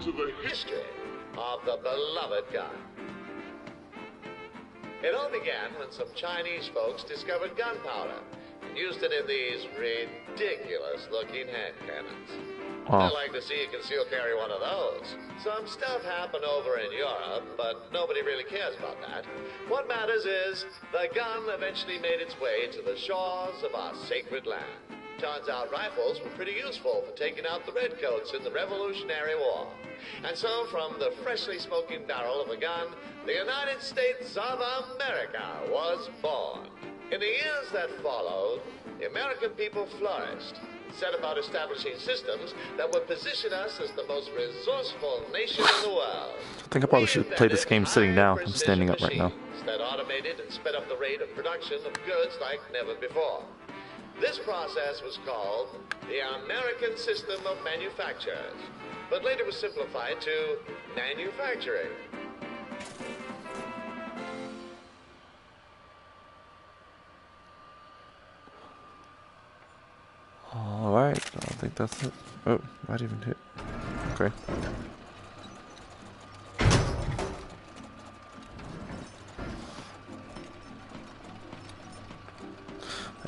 to the history of the beloved gun. It all began when some Chinese folks discovered gunpowder and used it in these ridiculous-looking hand cannons. Wow. I'd like to see you conceal carry one of those. Some stuff happened over in Europe, but nobody really cares about that. What matters is the gun eventually made its way to the shores of our sacred land. Turns out rifles were pretty useful for taking out the redcoats in the Revolutionary War. And so from the freshly smoking barrel of a gun, the United States of America was born. In the years that followed, the American people flourished, set about establishing systems that would position us as the most resourceful nation in the world. I think I probably should play this game sitting down. I'm standing up right now. That automated and sped up the rate of production of goods like never before. This process was called the American System of Manufactures, but later was simplified to manufacturing. Alright, I think that's it. Oh, might even hit. Okay.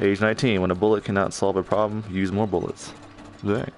Age 19. When a bullet cannot solve a problem, use more bullets. Dang.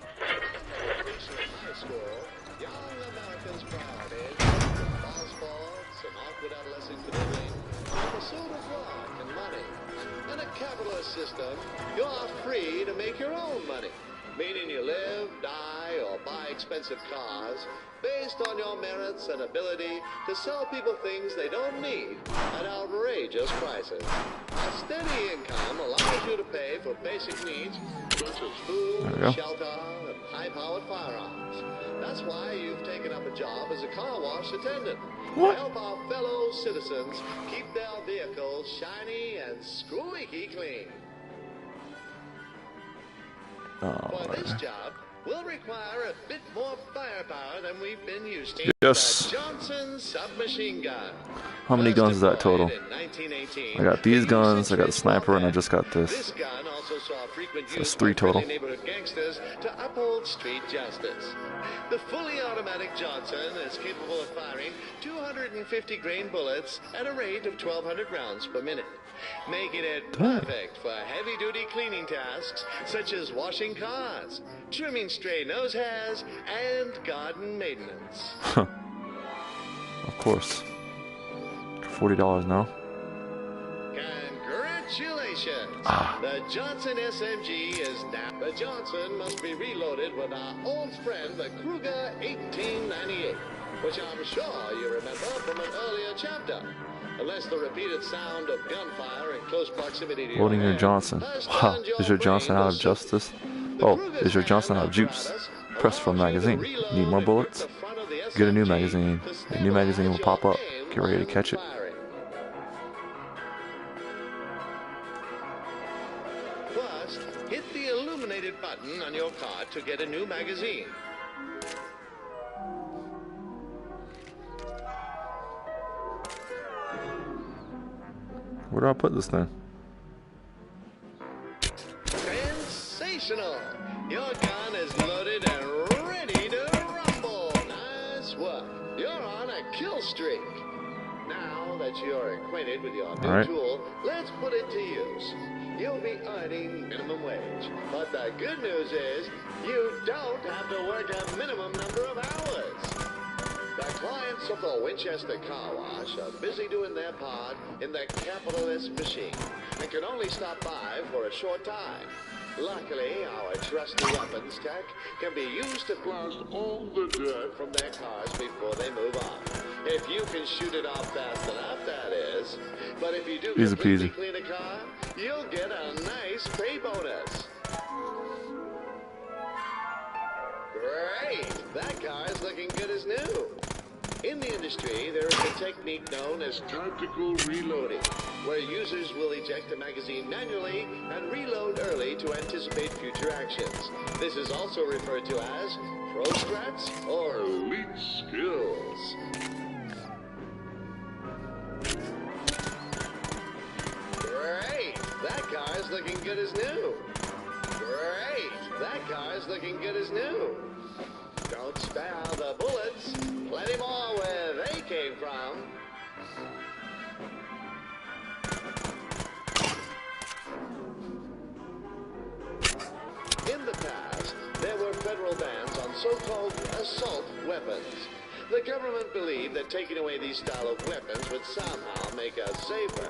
Meaning you live, die, or buy expensive cars based on your merits and ability to sell people things they don't need at outrageous prices. A steady income allows you to pay for basic needs such as food, shelter, and high-powered firearms. That's why you've taken up a job as a car wash attendant to help our fellow citizens keep their vehicles shiny and squeaky clean. For this job, we'll require a bit more firepower than we've been used to. Yes. The Johnson submachine gun. How many guns is that total? I got these guns, I got the sniper, and I just got this. This gun also saw frequent So use that's 3 total. by neighborhood gangsters to uphold street justice. The fully automatic Johnson is capable of firing 250 grain bullets at a rate of 1,200 rounds per minute, making it perfect for heavy-duty cleaning tasks such as washing cars, trimming stray nose hairs, and garden maintenance. Of course. $40 now. Congratulations! The Johnson SMG is now. The Johnson must be reloaded with our old friend, the Kruger 1898, which I'm sure you remember from an earlier chapter. Unless the repeated sound of gunfire in close proximity to Loading your Johnson. Wow, is your Johnson out of justice? Oh, is your Johnson out of juice? Press for a magazine. Need more bullets? Get a new magazine. A new magazine will pop up. Get ready to catch it. First, hit the illuminated button on your card to get a new magazine. Where do I put this thing? Sensational! Your gun is loaded and ready to rumble. Nice work. You're on a kill streak. Now that you're acquainted with your new tool, let's put it to use. You'll be earning minimum wage. But the good news is, you don't have to work a minimum number of hours. The clients of the Winchester Car Wash are busy doing their part in the capitalist machine and can only stop by for a short time. Luckily, our trusty weapons tech can be used to blast all the dirt from their cars before they move on. If you can shoot it off fast enough, that is. But if you do completely clean a car, you'll get a nice pay bonus. Great! That car is looking good as new. In the industry, there is a technique known as tactical reloading, where users will eject a magazine manually and reload early to anticipate future actions. This is also referred to as pro strats or elite skills. Great! That car is looking good as new. Great! That car is looking good as new. Don't spare the bullets. so-called assault weapons. The government believed that taking away these style of weapons would somehow make us safer.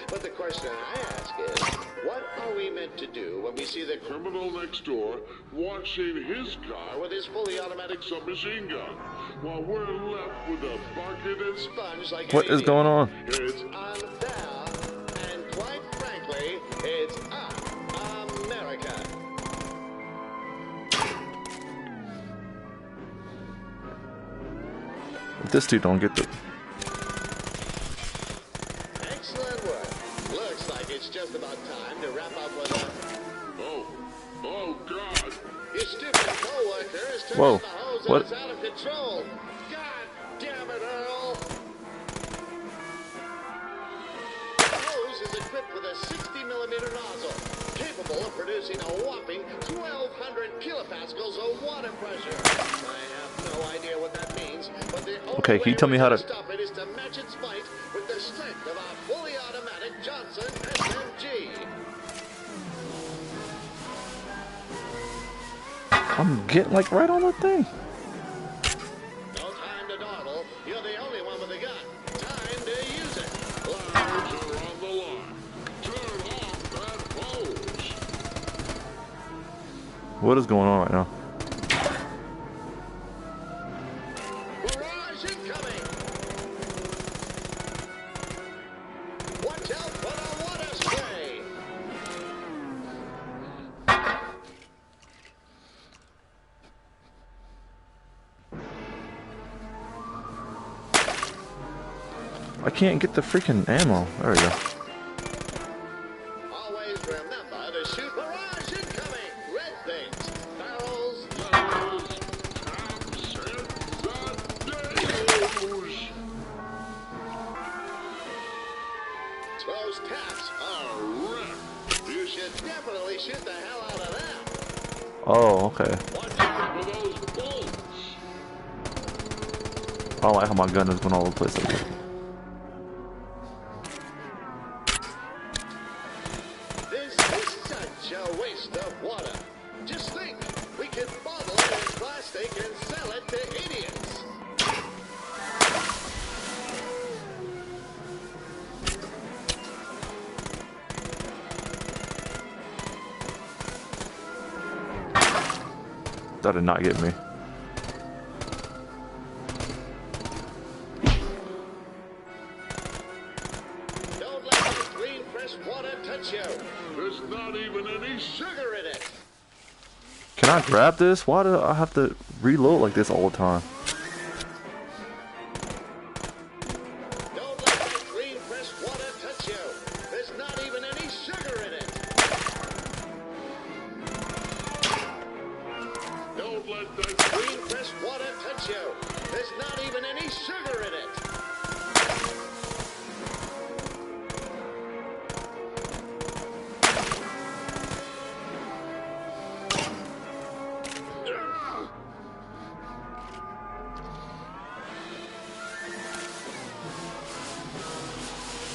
But the question I ask is, what are we meant to do when we see the criminal next door washing his car with his fully automatic submachine gun, while we're left with a bucket and sponge like What is going on? It's unfair, and quite frankly, it's un-America. If this dude don't get the... Excellent work. Looks like it's just about time to wrap up with a... Oh, God. Your stupid co-worker is turning Whoa. the hose What? and it's out of control. God damn it, Earl. The hose is equipped with a 60mm nozzle, capable of producing a whopping 1,200 kilopascals of water pressure. I have no idea what that means, but the only Okay, can you tell me how to... stop it is to match its might with the strength of our fully automatic Johnson SMG. I'm getting like right on the thing. No time to dawdle. You're the only one with a gun. Time to use it. Lives are on the line. Turn off that hose. What is going on right now? Barrage incoming. Watch out for the water spray. I can't get the freaking ammo. There we go. Always remember to shoot. Barrage incoming. Red things. Barrels. Taps, and deluge. Those taps are wrecked. You should definitely shoot the hell out of them. Oh, okay. Watch out for those bolts. I don't like how my gun is going all over the place like that. This is such a waste of water. Just think, we could bottle it in plastic and sell it to idiots. That did not get me. Don't let that green fresh water touch you. There's not even any sugar in it. Can I grab this? Why do I have to reload like this all the time? Don't let that green fresh water touch you. There's not even any sugar in it. Don't let that green fresh water touch you. There's not even any sugar in it.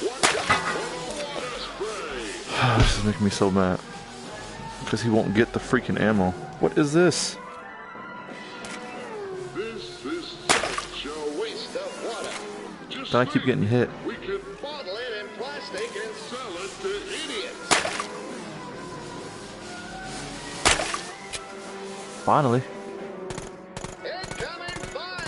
Watch out for the water spray. This is making me so mad. Because he won't get the freaking ammo. What is this? This is such a waste of water. Just Then I keep getting hit. we could bottle it in plastic and sell it to idiots. Finally. Incoming fire!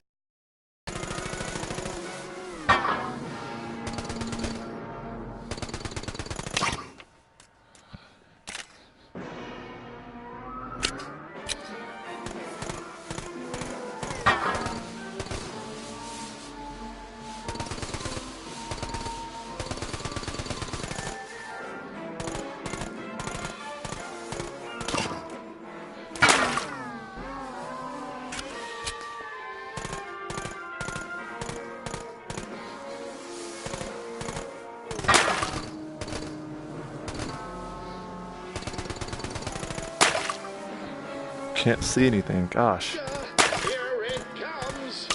Can't see anything. Gosh. Here it comes!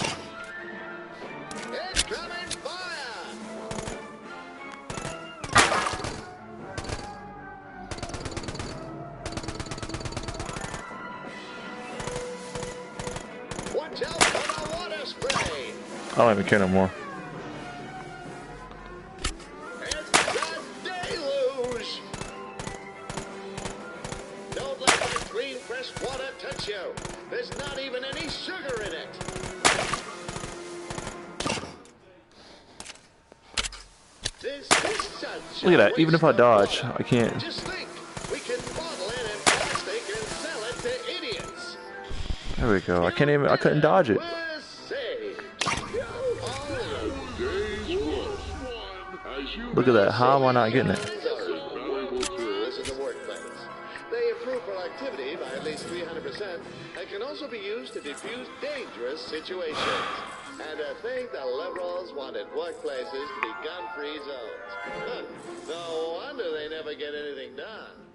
Incoming fire! don't even care no more. It's a deluge! Don't let that green fresh water touch you. There's not even any sugar in it. This is such Look at a that. Even if I waste of dodge, water. I can't. Just think, we can bottle it in plastic and sell it to idiots. There we go. I can't even. I couldn't dodge it. We're saved. Look at that. How am I not getting it? Valuable tools in the workplace. They improve productivity by at least 300% and can also be used to defuse dangerous situations. And to think the liberals wanted workplaces to be gun-free zones. Huh. No wonder they never get anything done.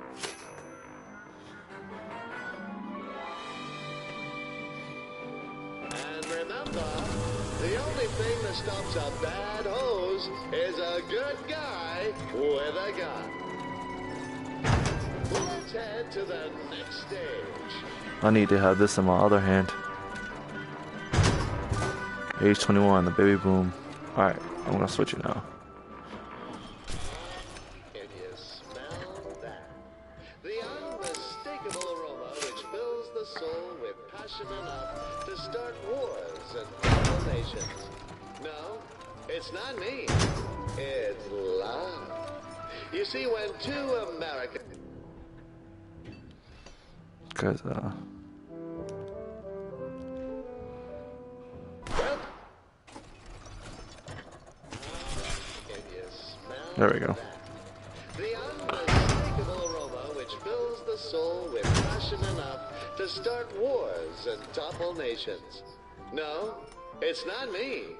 And remember, the only thing that stops a bad hose is a good guy with a gun. Let's head to the next stage. I need to have this in my other hand. Age 21, the baby boom. Alright, I'm gonna switch it now. Can you smell that? The unmistakable aroma which fills the soul with passion enough to start wars and battle nations. No, it's not me. It's love. You see, when two Americans... Cause, there we go. The unmistakable aroma which fills the soul with passion enough to start wars and topple nations. No, it's not me.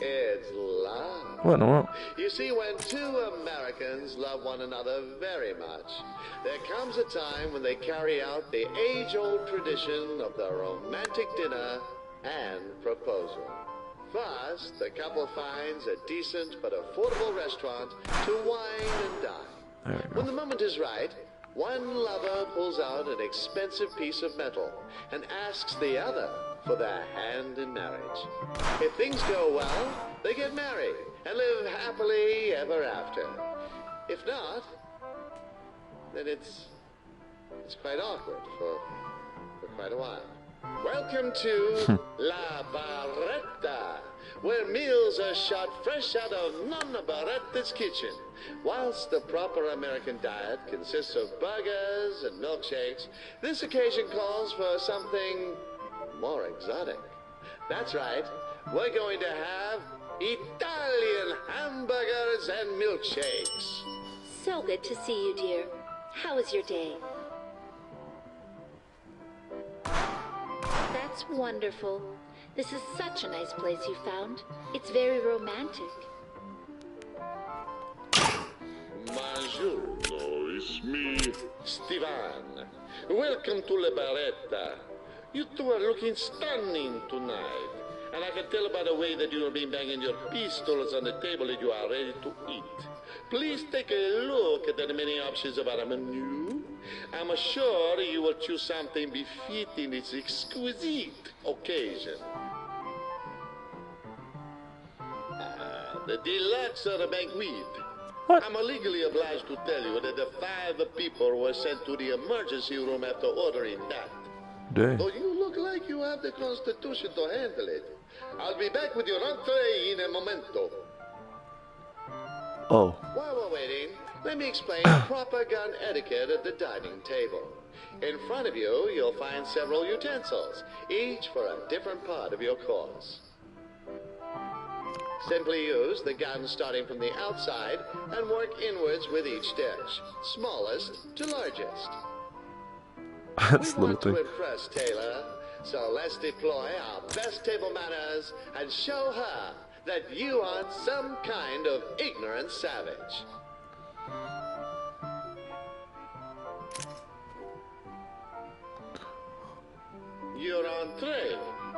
It's love. What in the world? You see, when two Americans love one another very much, there comes a time when they carry out the age-old tradition of the romantic dinner and proposal. First, the couple finds a decent but affordable restaurant to wine and dine. There we go. When the moment is right, one lover pulls out an expensive piece of metal and asks the other for their hand in marriage. If things go well, they get married and live happily ever after. If not, then it's quite awkward for quite a while. Welcome to La Barretta, where meals are shot fresh out of Nonna Barretta's kitchen. Whilst the proper American diet consists of burgers and milkshakes, this occasion calls for something more exotic. That's right, we're going to have Italian hamburgers and milkshakes. So good to see you, dear. How was your day? That's wonderful. This is such a nice place you found. It's very romantic. Buongiorno, it's me, Stevan. Welcome to La Barretta. You two are looking stunning tonight. And I can tell by the way that you have been banging your pistols on the table that you are ready to eat. Please take a look at the many options of our menu. I'm sure you will choose something befitting this exquisite occasion. The deluxe or the banquet. What? I'm legally obliged to tell you that the 5 people were sent to the emergency room after ordering that. Dang. Though you look like you have the constitution to handle it. I'll be back with your entree in a momento. Oh. While we're waiting, let me explain proper gun etiquette at the dining table. In front of you, you'll find several utensils, each for a different part of your course. Simply use the gun starting from the outside and work inwards with each dish, smallest to largest. That's a We little want to thing. impress Taylor, so let's deploy our best table manners and show her that you aren't some kind of ignorant savage. Your entree,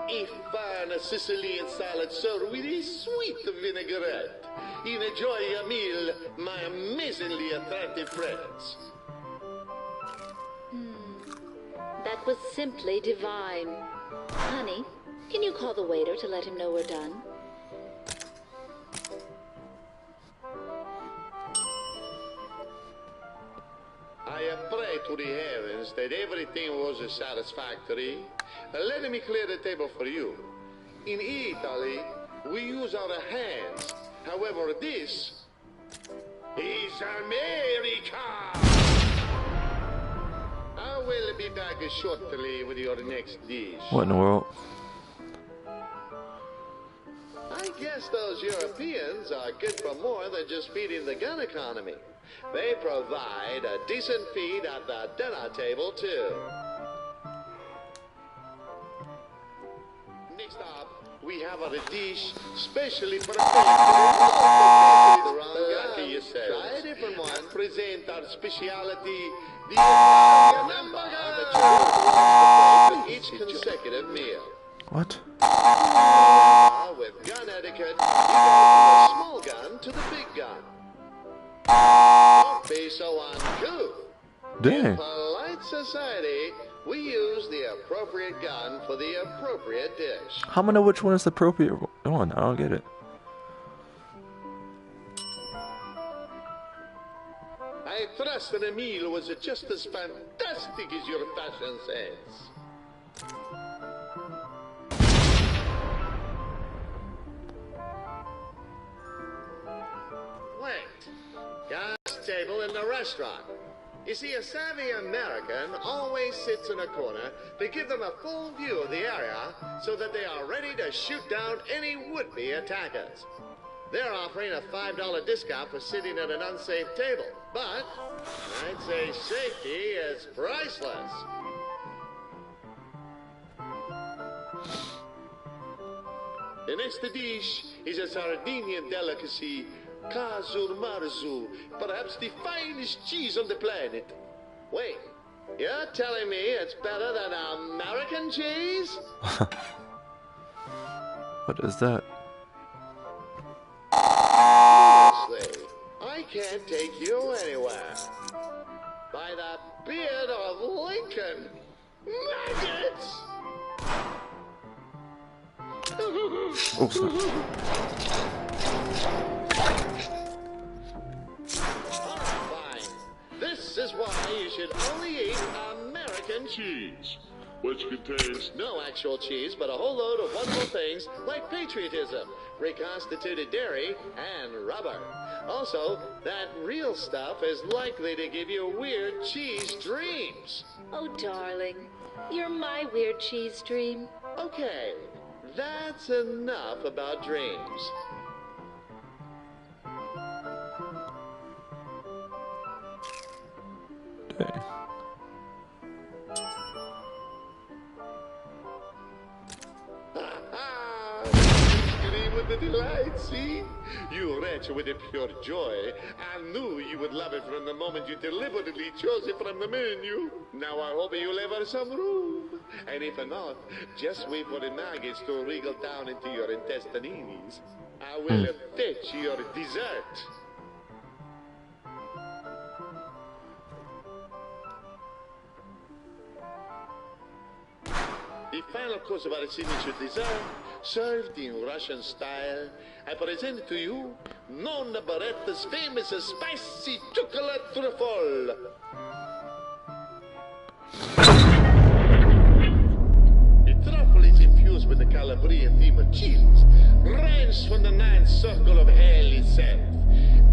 a fine Sicilian salad served with a sweet vinaigrette. Enjoy your meal, my amazingly attractive friends. That was simply divine. Honey, can you call the waiter to let him know we're done? to the heavens that everything was satisfactory, let me clear the table for you. In Italy, we use our hands. However, this is America. I will be back shortly with your next dish. What in the world? I guess those Europeans are good for more than just feeding the gun economy. They provide a decent feed at the dinner table, too. Next up, we have a dish specially prepared for the wrong gun. Try a different one. Present our specialty, the Italian hamburger that you each consecutive meal. What? With gun etiquette, you go from the small gun to the big gun. Don't be so uncouth. Dang. In polite society, we use the appropriate gun for the appropriate dish. How am I know which one is the appropriate one? I don't get it. I trust that Emile was just as fantastic as your fashion sense. Wait. Gas table in the restaurant. You see, a savvy American always sits in a corner to give them a full view of the area so that they are ready to shoot down any would-be attackers. They're offering a $5 discount for sitting at an unsafe table, but I'd say safety is priceless. The next dish is a Sardinian delicacy, Casur Marzu, perhaps the finest cheese on the planet. Wait, you're telling me it's better than American cheese? What is that? Honestly, I can't take you anywhere. By the beard of Lincoln, maggots! Oh, snap. Fine. This is why you should only eat American cheese, which contains no actual cheese, but a whole load of wonderful things like patriotism, reconstituted dairy, and rubber. Also, that real stuff is likely to give you weird cheese dreams. Oh, darling, you're my weird cheese dream. Okay, that's enough about dreams. Dang. Scream with the delight, see? You retch with a pure joy. I knew you would love it from the moment you deliberately chose it from the menu. Now I hope you'll leave her some room. And if not, just wait for the maggots to wriggle down into your intestines. I will fetch your dessert. The final course of our signature dessert, served in Russian style, I present to you Nonna Baretta's famous spicy chocolate truffle. The truffle is infused with the Calabrian theme of chilies, rains from the ninth circle of hell itself.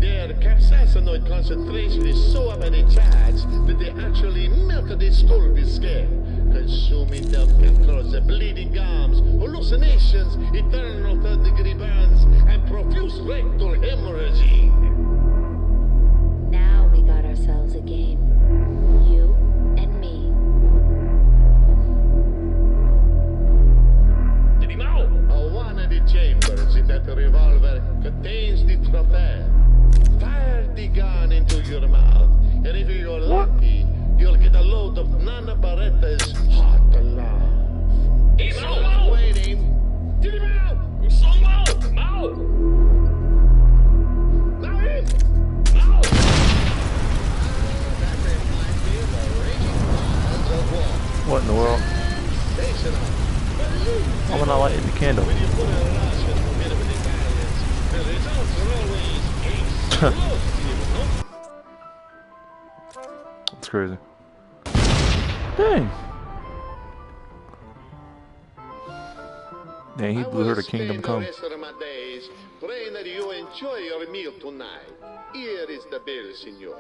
Their capsaicinoid concentration is so heavily charged that they actually melt the skull scale, consuming the pimples, bleeding gums, hallucinations, eternal third-degree burns, and profuse rectal hemorrhaging. Now we got ourselves a game. You and me. One of the chambers in that revolver contains the trophy. Fire the gun into your mouth, and if you're lucky, you'll get a load of Nana Baretta's hot love. So waiting. Get him out! Mao! What in the world? Why am I not lighting the candle? That's crazy. Dang. Dang, he blew her to Kingdom Come. The rest of my days praying that you enjoy your meal tonight. Here is the bill, senor.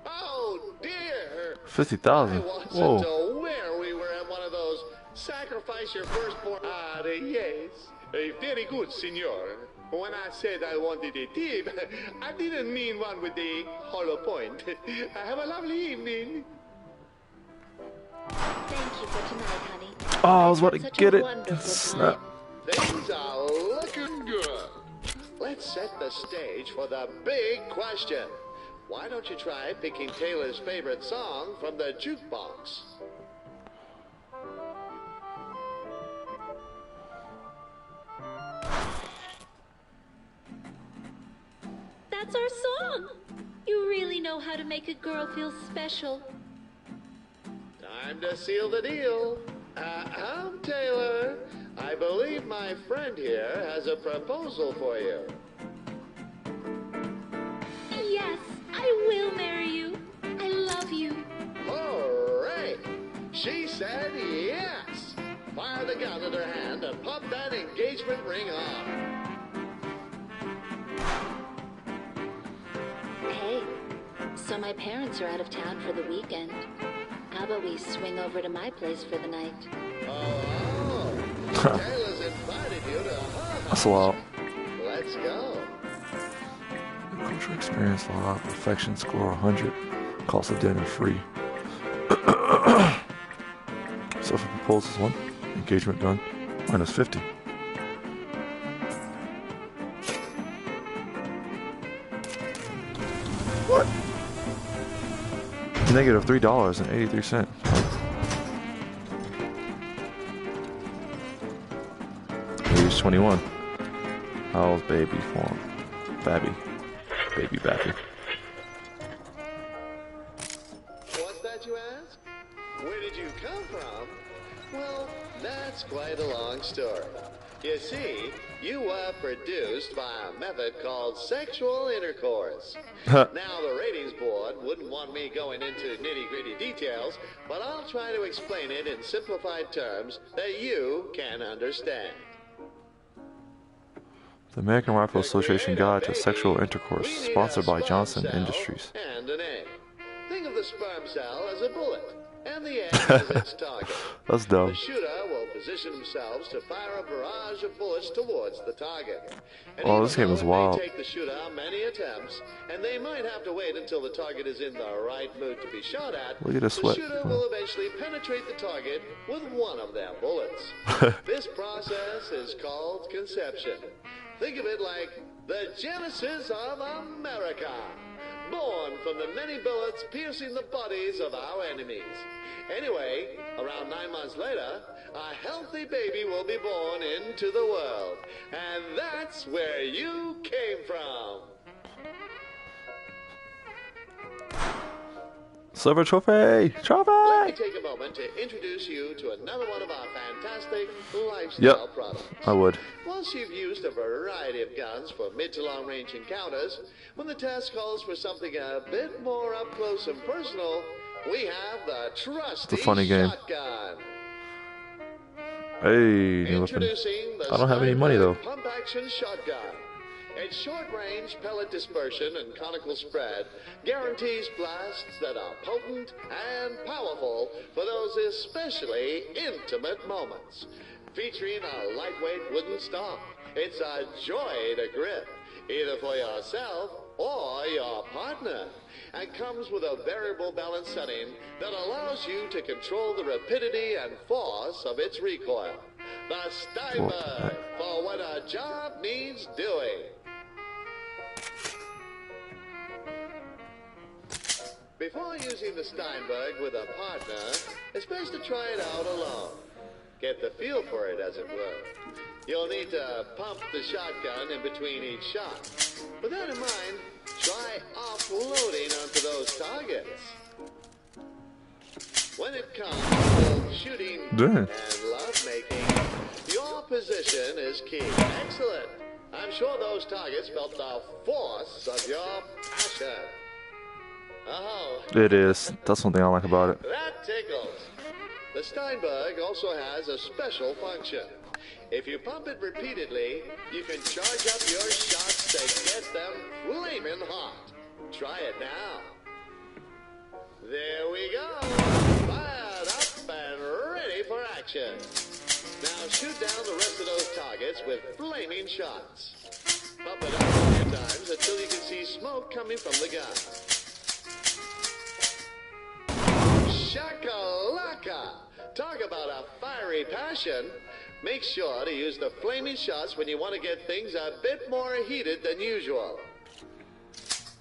Oh dear! 50,000. I wasn't Whoa. aware we were at one of those sacrifice your firstborn. Yes. Very good, senor. When I said I wanted a tip, I didn't mean one with the hollow point. Have a lovely evening. Thank you for tonight, honey. Oh, I was about to Such get a it. wonderful Snap. time. Things are looking good. Let's set the stage for the big question. Why don't you try picking Taylor's favorite song from the jukebox? That's our song. You really know how to make a girl feel special. Time to seal the deal. Taylor. I believe my friend here has a proposal for you. Yes, I will marry you. I love you. Hooray! She said yes. Fire the gun in her hand and pop that engagement ring on. Hey, so my parents are out of town for the weekend. How about we swing over to my place for the night? Oh, Taylor's invited you to her house. That's a lot. Let's go. Culture experience log. Perfection score 100. Cost of dinner free. So for proposals 1. Engagement done. Minus 50. What? Negative $3.83. Age 21. How's baby form? Babby. Baby Babby. What's that you ask? Where did you come from? Well, that's quite a long story. You see, you were produced by a method called sexual intercourse. Now, the ratings board wouldn't want me going into nitty-gritty details, but I'll try to explain it in simplified terms that you can understand. The American Rifle Association Guide to Sexual Intercourse, We need sponsored a by sperm Johnson cell Industries. And an egg. Think of the sperm cell as a bullet, and the egg as its target. That's The dumb. shooter will position themselves to fire a barrage of bullets towards the target. And Oh, even this game though is it may wild. take the shooter many attempts, and they might have to wait until the target is in the right mood to be shot at, Look at the sweat. shooter will eventually penetrate the target with one of their bullets. This process is called conception. Think of it like the genesis of America, born from the many bullets piercing the bodies of our enemies. Anyway, around 9 months later, a healthy baby will be born into the world. And that's where you came from. Silver trophy! Let me Trophy! take a moment to introduce you to another one of our fantastic lifestyle Yep, products. I would. Once you've used a variety of guns for mid to long range encounters, when the task calls for something a bit more up close and personal, we have the trusty It's a funny game. shotgun. Hey, new weapon. Introducing the I don't have any money, though. Pump Action Shotgun. Its short-range pellet dispersion and conical spread guarantees blasts that are potent and powerful for those especially intimate moments. Featuring a lightweight wooden stock, it's a joy to grip, either for yourself or your partner, and comes with a variable balance setting that allows you to control the rapidity and force of its recoil. The Steinberg, for when a job needs doing. Before using the Steinberg with a partner, it's best to try it out alone. Get the feel for it, as it were. You'll need to pump the shotgun in between each shot. With that in mind, try offloading onto those targets. When it comes to shooting Damn. and lovemaking, your position is key. Excellent. I'm sure those targets felt the force of your passion. Oh, It is. That's one thing I like about it. that tickles. The Steinberg also has a special function. If you pump it repeatedly, you can charge up your shots to get them flaming hot. Try it now. There we go. Fired up and ready for action. Now shoot down the rest of those targets with flaming shots. Pump it up a few times until you can see smoke coming from the gun. Shakalaka! Talk about a fiery passion. Make sure to use the flaming shots when you want to get things a bit more heated than usual.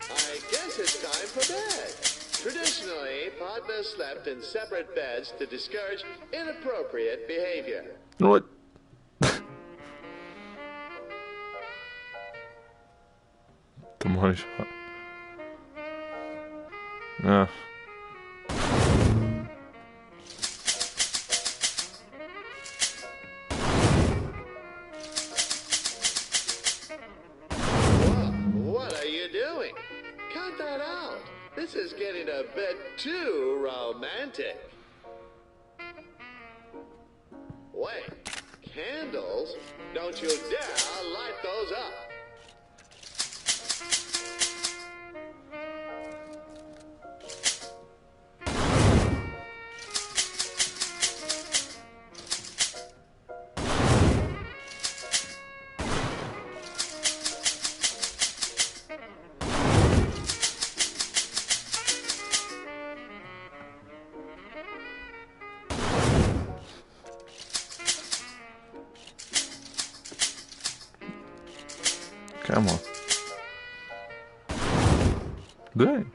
I guess it's time for bed. Traditionally, partners slept in separate beds to discourage inappropriate behavior. You know what? The money shot. Yeah. What are you doing? Cut that out. This is getting a bit too romantic. Wait, candles? Don't you dare light those up. Come on. Good.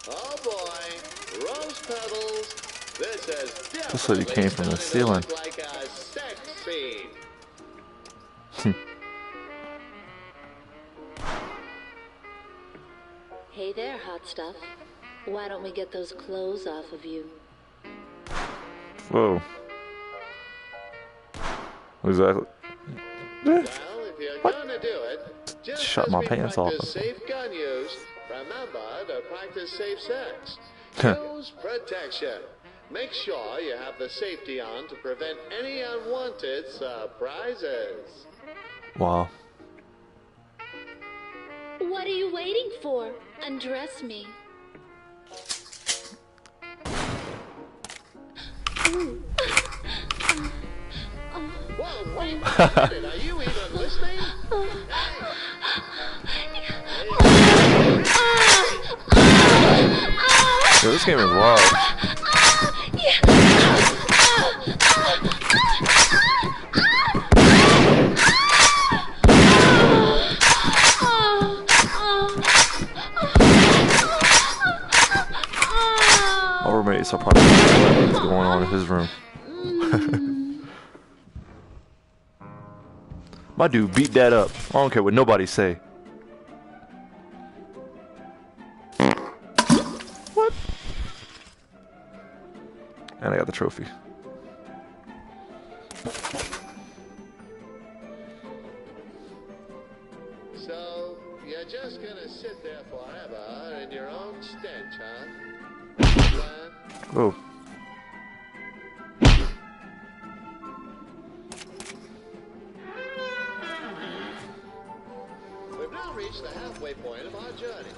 Oh boy, rose petals. This is definitely Looks like it came from the ceiling. like a sex scene. Hey there, hot stuff. Why don't we get those clothes off of you? Whoa. Exactly. Well, if you're gonna do it, just Shut as my we pants off. practice safe gun use, remember to practice safe sex. Use protection. Make sure you have the safety on to prevent any unwanted surprises. Wow. What are you waiting for? Undress me. Whoa, wait a minute. Are you even listening? Yo, this game is wild. My roommates are probably what's going on in his room. My dude beat that up. I don't care what nobody say. What? And I got the trophy. So, you're just gonna sit there forever in your own stench, huh? Oh. We've now reached the halfway point of our journey.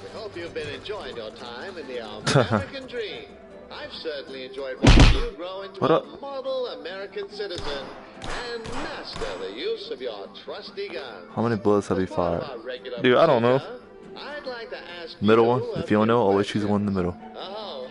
We hope you've been enjoying your time in the American dream. I've certainly enjoyed watching you grow into What a up? model American citizen and master the use of your trusty gun. How many bullets have you As part fired? of our regular Dude, I don't know. procedure, I'd like to ask Middle you one? a If you don't few know, always choose the questions. one in the middle. Oh.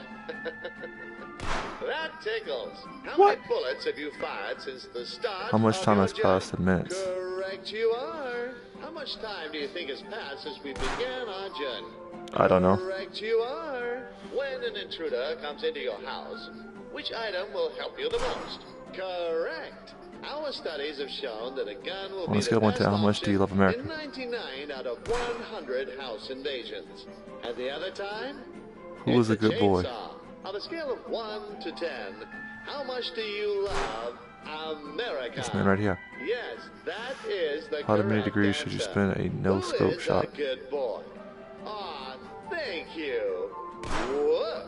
That Pickles, how What? many bullets have you fired since the start? How much of time your has passed in journey? minutes? Correct, you are. How much time do you think has passed since we began our journey? I don't know. Correct, you are. When an intruder comes into your house, which item will help you the most? Correct. Our studies have shown that a gun will On be a scale the of 1 to best how much do you love option America? in 99 out of 100 house invasions. And the other time? Who was It's a good boy? chainsaw. On a scale of 1 to 10, how much do you love America? This man right here. Yes, that is the How many correct degrees should you answer. spin a Who no-scope is shot? a good boy? Aw, thank you. Woof.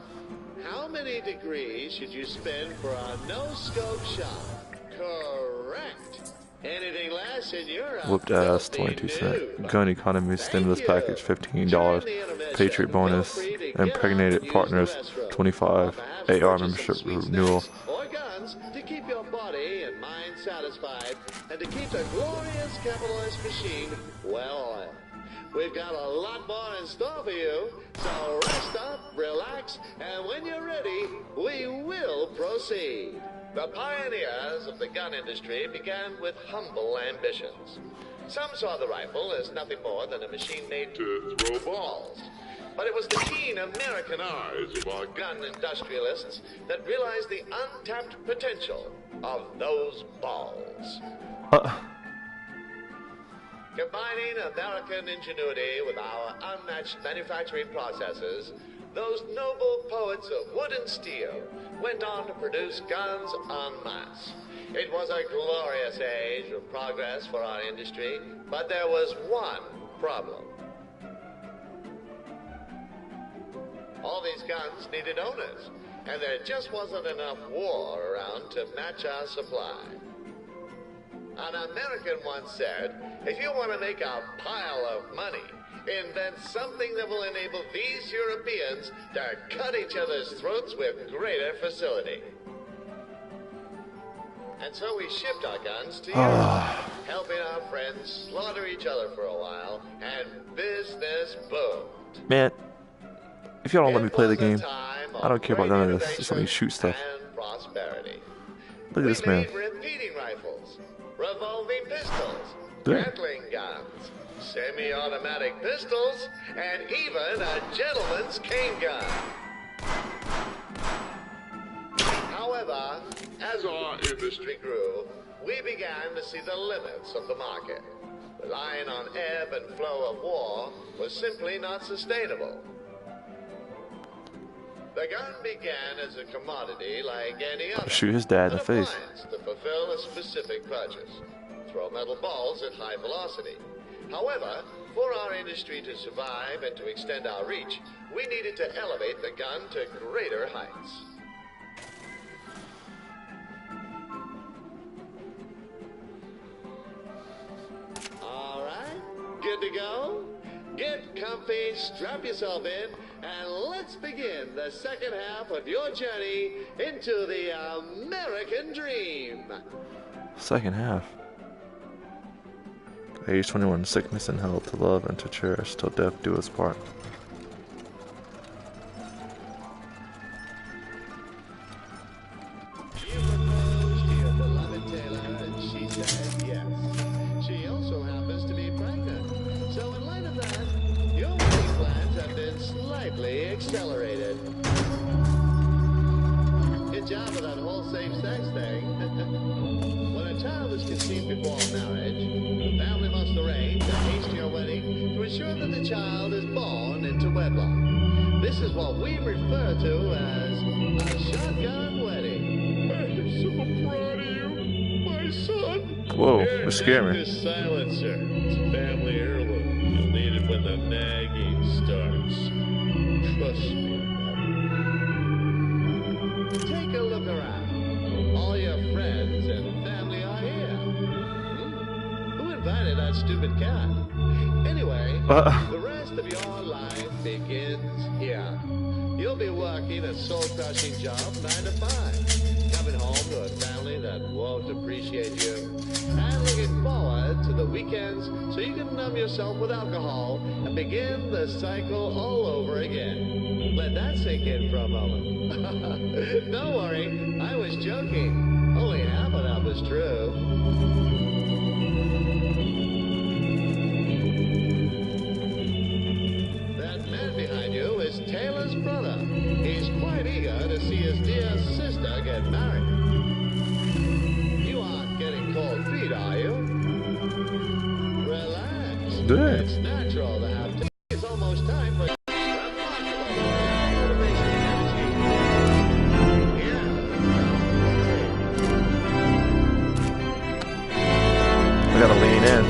How many degrees should you spin for a no-scope shot? Correct. Anything less and you're a Whooped ass, filthy 22 cents. noob. Gun economy stimulus Thank you. package, $15. During the intermission, Patriot bonus. feel free to get Impregnated up and partners, use the restroom. $25. Or perhaps AR purchase membership some sweet renewal. snacks or guns to keep your body and mind satisfied and to keep the glorious capitalist machine well oiled. We've got a lot more in store for you, so rest up, relax, and when you're ready, we will proceed. The pioneers of the gun industry began with humble ambitions. Some saw the rifle as nothing more than a machine made to throw balls. But it was the keen American eyes of our gun industrialists that realized the untapped potential of those balls. Combining American ingenuity with our unmatched manufacturing processes, those noble poets of wood and steel went on to produce guns en masse. It was a glorious age of progress for our industry, but there was one problem. All these guns needed owners, and there just wasn't enough war around to match our supply. An American once said, if you want to make a pile of money, invent something that will enable these Europeans to cut each other's throats with greater facility. And so we shipped our guns to Europe, helping our friends slaughter each other for a while, and business boomed. Man, if y'all don't let me play the It was a game, time I don't care about great none of this. Just let me shoot stuff. and prosperity. Look at this man. We made repeating rifles, revolving pistols, Yeah. Gatling guns, semi-automatic pistols, and even a gentleman's cane gun. However, as our industry grew, we began to see the limits of the market. Relying on ebb and flow of war was simply not sustainable. The gun began as a commodity like any other. Shoot his dad in the an face. appliance to fulfill a specific purchase. Throw metal balls at high velocity. However, for our industry to survive and to extend our reach, we needed to elevate the gun to greater heights. All right, good to go? Get comfy, strap yourself in, and let's begin the second half of your journey into the American dream. Second half. Age 21, sickness and health, to love and to cherish, till death do us part. You proposed to your beloved Taylor, and she said yes. She also happens to be pregnant. So in light of that, your wedding plans have been slightly accelerated. Good job with that whole safe-sex thing. When a child is conceived before marriage, the family must arrange a hastier wedding to ensure that the child is born into wedlock. This is what we refer to as a shotgun wedding. I'm so proud of you, my son. Whoa, Here, it scared take me. this silencer. It's a family heirloom. You'll need it when the nagging starts. Trust me. Take a look around. All your friends and family are here. Who invited that stupid cat? Anyway, the rest of your life begins here. You'll be working a soul-crushing job 9 to 5. coming home to a family that won't appreciate you, and looking forward to the weekends so you can numb yourself with alcohol and begin the cycle all over again. Let that sink in for a moment. Don't worry, I was joking. Only half of that was true. That man behind you is Taylor's brother. He's quite eager to see his dear sister get married. You aren't getting cold feet, are you? Relax. Yeah. It's natural to have to. It's almost time for remarkable motivation energy. Yeah. I gotta lean in.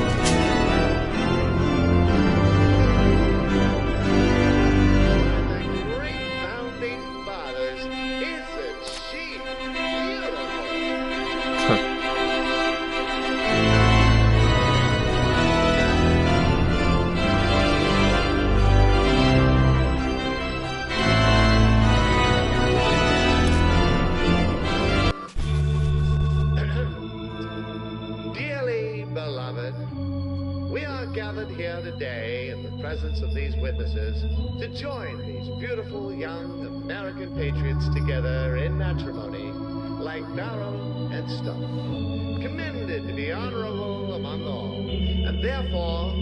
Of these witnesses to join these beautiful young American patriots together in matrimony like barrel and stone, commended to be honorable among all, and therefore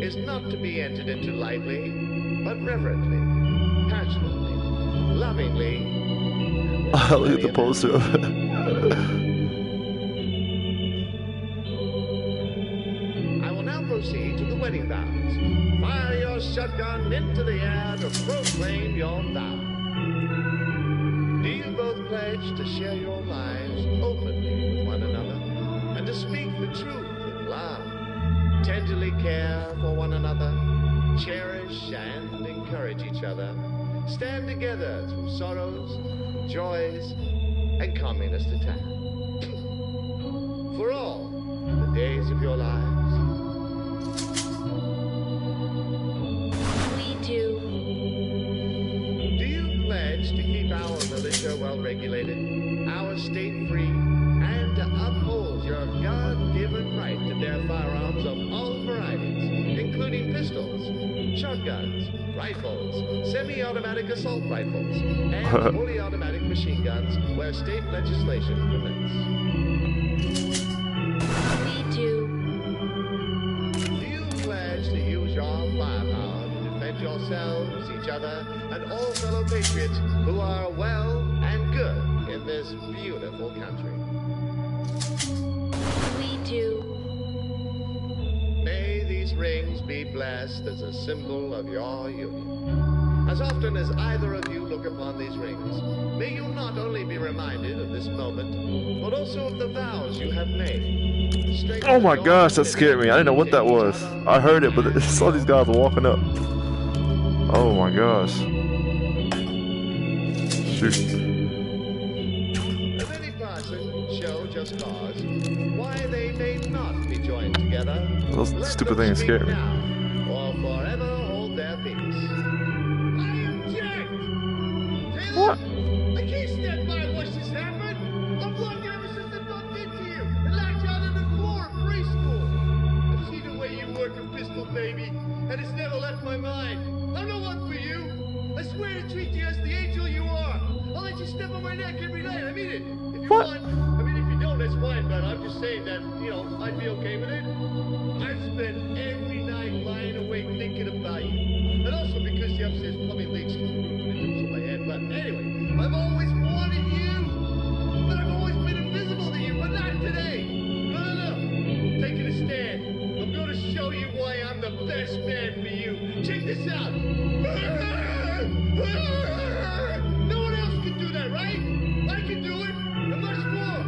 is not to be entered into lightly, but reverently, passionately, lovingly. Look at the poster of it. I will now proceed to the wedding vows. Fire your shotgun into the air to proclaim your vow. Do you both pledge to share your lives openly with one another and to speak the truth in love, tenderly care for one another, cherish and encourage each other, stand together through sorrows, joys, and communist attack? For all the days of your lives. Do you pledge to keep our militia well regulated, our state free, and to uphold your God-given right to bear firearms of all varieties, including pistols, shotguns, rifles, semi-automatic assault rifles, and fully automatic machine guns where state legislation permits? We do. Do you pledge to use your firepower yourselves, each other, and all fellow patriots who are well and good in this beautiful country? We do. May these rings be blessed as a symbol of your union. As often as either of you look upon these rings, may you not only be reminded of this moment, but also of the vows you have made. Oh my gosh, that scared me. I didn't know what that was. I heard it, but I saw these guys walking up. Oh my gosh. Shoot. If any person show just cause why they may not be joined together, those stupid things scared me. Or forever hold their peace. I object! Taylor, what? I can't stand by and watch this happen. I'm blocked ever since I bumped into you and locked out on the floor of preschool. I've seen the way you work a pistol, baby, and it's never left my mind. I'm no one for you. I swear to treat you as the angel you are. I'll let you step on my neck every night. I mean it. If you want. I mean, if you don't, that's fine. But I'm just saying that, I'd be okay with it. I've spent every night lying awake thinking about you. And also because the upstairs plumbing leaks through the roof and it lives in my head. But anyway, I've always wanted you. But I've always been invisible to you. But not today. No. Taking a stand. I'm going to show you why I'm the best man for you. Check this out. No one else can do that, right? I can do it, and much more.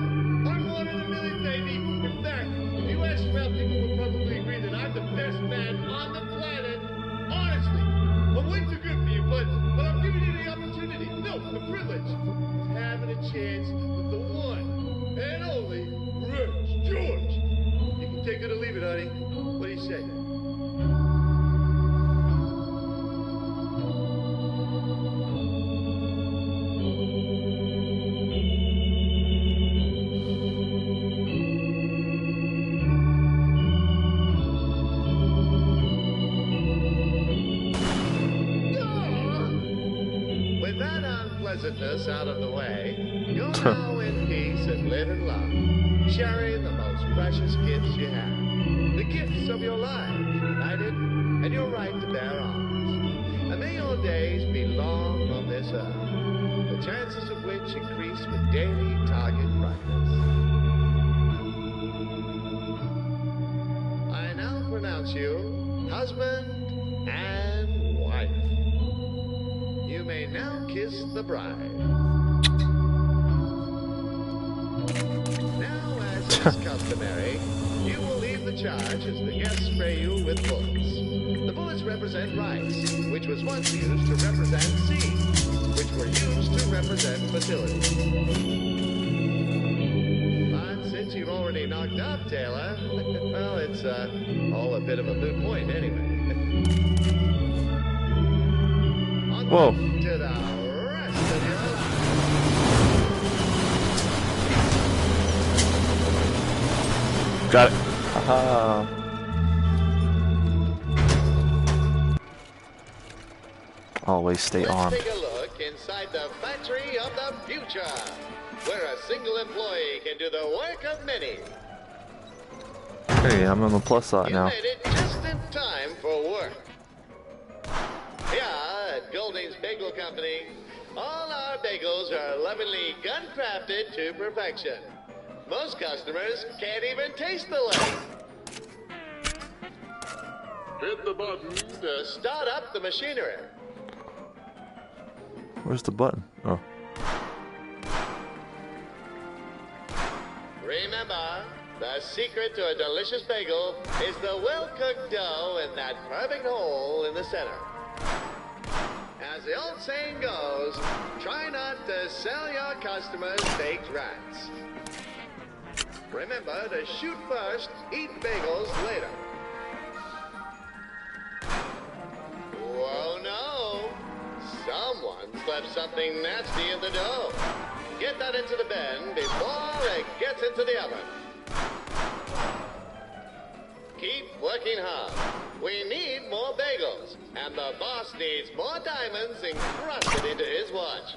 I'm one in a million, baby. In fact, if you ask around, people would probably agree that I'm the best man on the planet. Honestly, I'm way too good for you, but I'm giving you the opportunity. No, the privilege of having a chance with the one and only Rich George. You can take it or leave it, honey. What do you say? unpleasantness out of the way, go now in peace and live in love, sharing the most precious gifts you have. The gifts of your lives, united, and your right to bear arms. And may your days be long on this earth, the chances of which increase with daily target practice. I now pronounce you husband and wife. You may now kiss the bride. Now, as is customary, you will leave the charge as the guests spray you with bullets. The bullets represent rice, which was once used to represent seeds, which were used to represent fertility. But since you've already knocked up Taylor, well, it's all a bit of a moot point anyway. Whoa. To the rest of your life. Got it. Haha. Always stay armed. Let's take a look inside the factory of the future, where a single employee can do the work of many. Hey, I'm on the plus side You now. made it just in time for work. Yeah, at Golding's Bagel Company, all our bagels are lovingly gun-crafted to perfection. Most customers can't even taste the lead. Hit the button to start up the machinery. Where's the button? Oh. Remember, the secret to a delicious bagel is the well-cooked dough in that perfect hole in the center. As the old saying goes, try not to sell your customers baked rats. Remember to shoot first, eat bagels later. Whoa, no! Someone's left something nasty in the dough. Get that into the bin before it gets into the oven. Keep working hard. We need more bagels, and the boss needs more diamonds encrusted into his watch.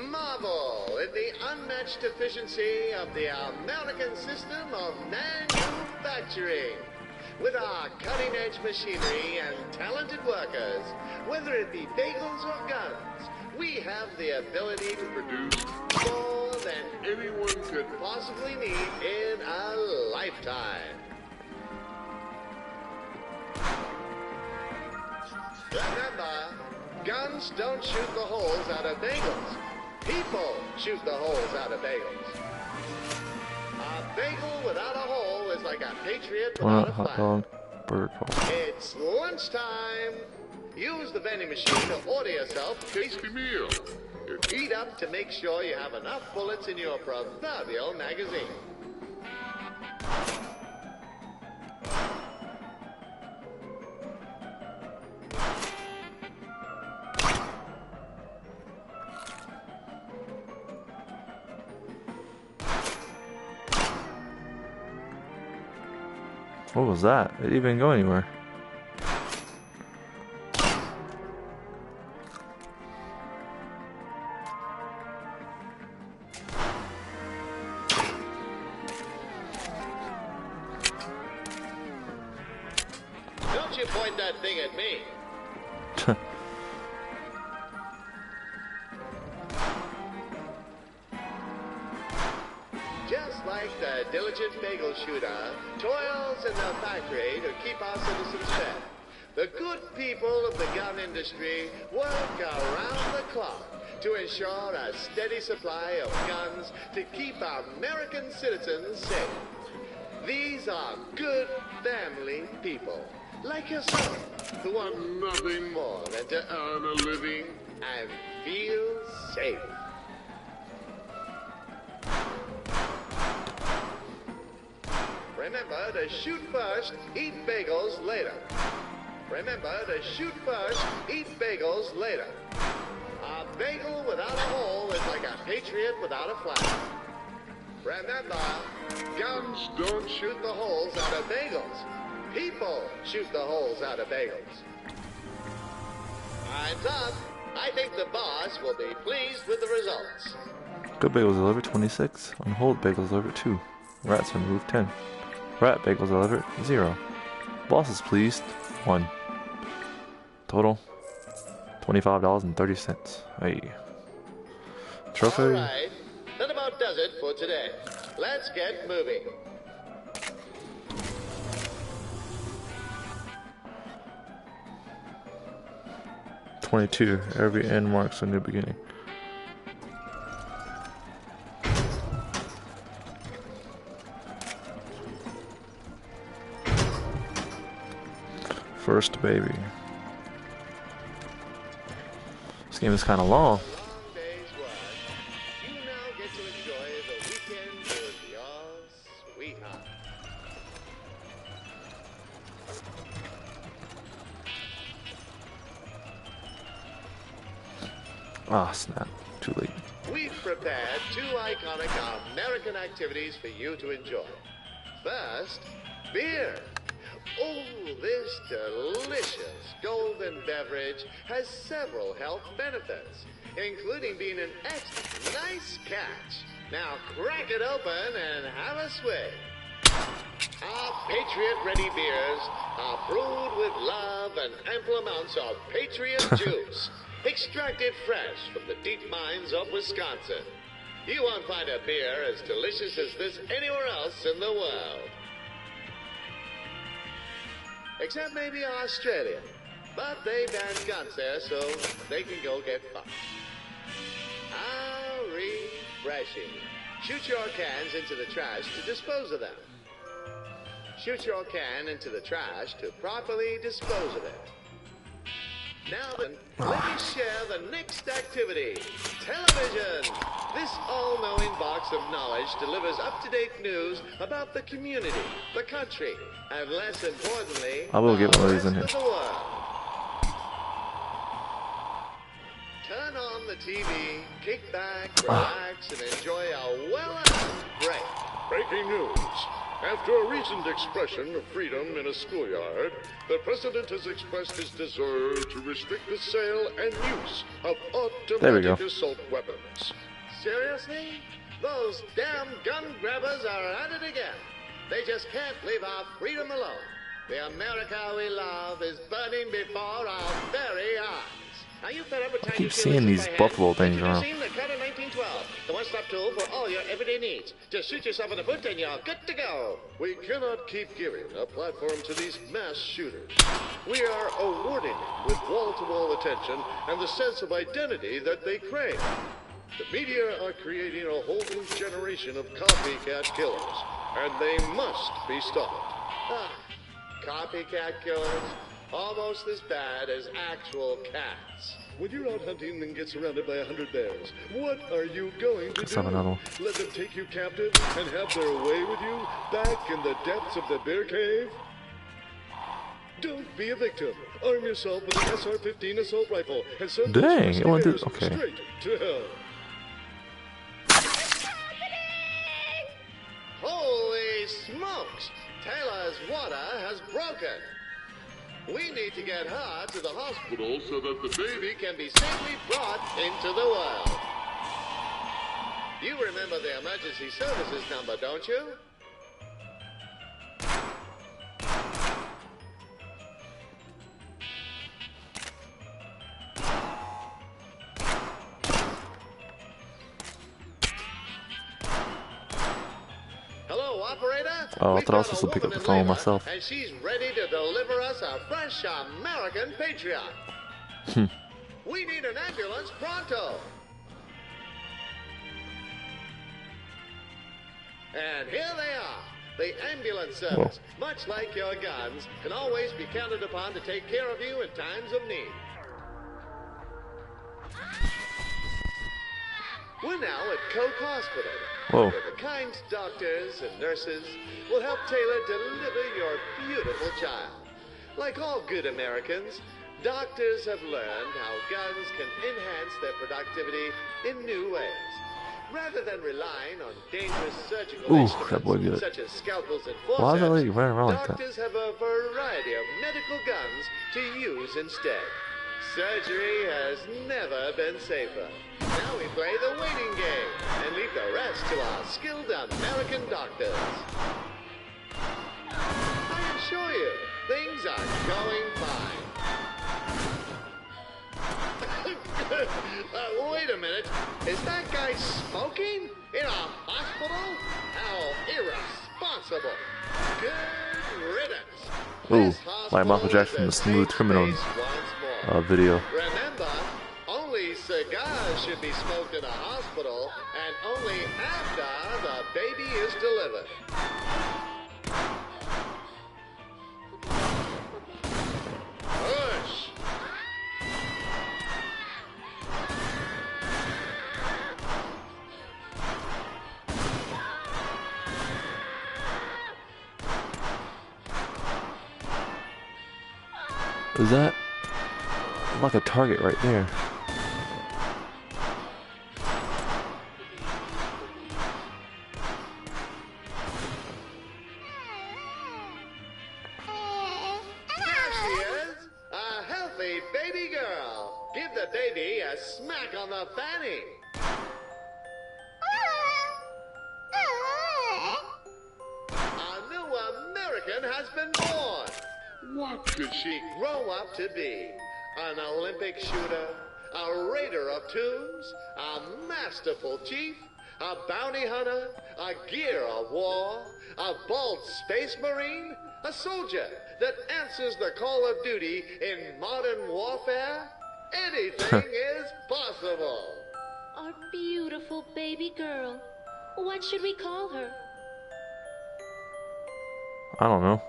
Marvel at the unmatched efficiency of the American system of manufacturing. With our cutting-edge machinery and talented workers, whether it be bagels or guns, we have the ability to produce more than anyone could possibly need in a lifetime. Remember, guns don't shoot the holes out of bagels. People shoot the holes out of bagels. A bagel without a hole is like a patriot without a Hot flag. dog, burger call. It's lunchtime. Use the vending machine to order yourself a tasty meal. Eat up to make sure you have enough bullets in your proverbial magazine. What was that? It didn't even go anywhere. Don't you point that thing at me. Just like the diligent bagel shooter toils in the factory to keep our citizens fed, the good people of the gun industry work around the clock to ensure a steady supply of guns to keep American citizens safe. These are good family people, like yourself, who want nothing more than to earn a living and feel safe. Remember to shoot first, eat bagels later. Remember to shoot first, eat bagels later. A bagel without a hole is like a patriot without a flag. Remember, guns don't shoot the holes out of bagels. People shoot the holes out of bagels. Time's up. I think the boss will be pleased with the results. Good bagels delivered 26. On hold bagels delivered 2. Rats removed 10. Rat bagels delivered 0. Boss is pleased 1. Total $25.30. Hey. Trophy. All right. That about does it for today. Let's get moving. $22. Every end marks a new beginning. First baby. This game is kind of long. Long day's work. You now get to enjoy the weekend with your sweetheart. Ah, snap. Too late. We've prepared 2 iconic American activities for you to enjoy. First, beer. Oh, this delicious golden beverage has several health benefits, including being an extra nice catch. Now crack it open and have a swig. Our Patriot-ready beers are brewed with love and ample amounts of Patriot juice, extracted fresh from the deep mines of Wisconsin. You won't find a beer as delicious as this anywhere else in the world. Except maybe Australia. But they banned guns there, so they can go get fucked. How refreshing. Shoot your cans into the trash to dispose of them. Shoot your can into the trash to properly dispose of it. Now then, let me share the next activity. Television. This all-knowing box of knowledge delivers up-to-date news about the community, the country, and less importantly, I will get one of these the in here. rest of the world. Turn on the TV, kick back, relax, and enjoy a well-earned break. Breaking news. After a recent expression of freedom in a schoolyard, the president has expressed his desire to restrict the sale and use of There we go. automatic assault weapons. Seriously? Those damn gun grabbers are at it again. They just can't leave our freedom alone. The America we love is burning before our very eyes. Are you fed up with I keep seeing these buffalo things around. Seen the Cutter 1912, the one-stop tool for all your everyday needs. Just shoot yourself in the foot and you're good to go. We cannot keep giving a platform to these mass shooters. We are awarding them with wall-to-wall attention and the sense of identity that they crave. The media are creating a whole new generation of copycat killers, and they must be stopped. Copycat killers, almost as bad as actual cats. When you're out hunting and get surrounded by 100 bears, what are you going to Let's do? have another one. Let them take you captive and have their way with you back in the depths of the bear cave? Don't be a victim. Arm yourself with an SR-15 assault rifle and send those Dang, rusty it went bears through- okay. straight to hell. Holy smokes! Taylor's water has broken. We need to get her to the hospital so that the baby can be safely brought into the world. You remember the emergency services number, don't you? Hello, operator. Oh, I We've thought I was got a supposed to pick up woman the in phone labor, myself. And she's ready to deliver us a fresh American patriot. We need an ambulance pronto. And here they are. The ambulance service, much like your guns, can always be counted upon to take care of you in times of need. We're now at Coke Hospital, Whoa. where the kind doctors and nurses will help Taylor deliver your beautiful child. Like all good Americans, Doctors have learned how guns can enhance their productivity in new ways. Rather than relying on dangerous surgical that boy good. instruments such as scalpels and Why is that lady forceps, running around like that? doctors have a variety of medical guns to use instead. Surgery has never been safer. Now we play the waiting game and leave the rest to our skilled American doctors. I assure you, things are going fine. Wait a minute. Is that guy smoking? In a hospital? How irresponsible. Good riddance. Ooh, like Michael Jackson, the Smooth Criminal video. Remember, only cigars should be smoked in a hospital, and only after the baby is delivered. Hush! Is that like a target right there? There she is! A healthy baby girl. Give the baby a smack on the fanny. A new American has been born. What could she grow up to be? An Olympic shooter? A raider of tombs? A masterful chief? A bounty hunter? A gear of war? A bold space marine? A soldier that answers the call of duty in modern warfare? Anything is possible. Our beautiful baby girl. What should we call her? I don't know.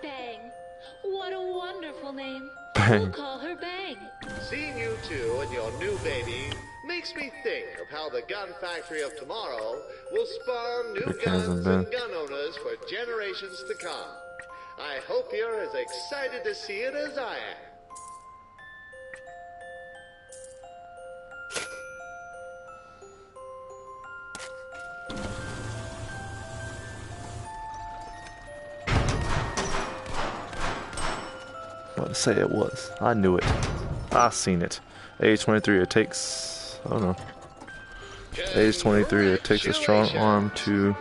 Bang. What a wonderful name. Bang. We'll call her Bang. Seeing you two and your new baby makes me think of how the gun factory of tomorrow will spawn new It guns hasn't and been. gun owners for generations to come. I hope you're as excited to see it as I am. What to say it was. I knew it. I seen it. Age 23, it takes, I don't know. Age 23, it takes a strong arm to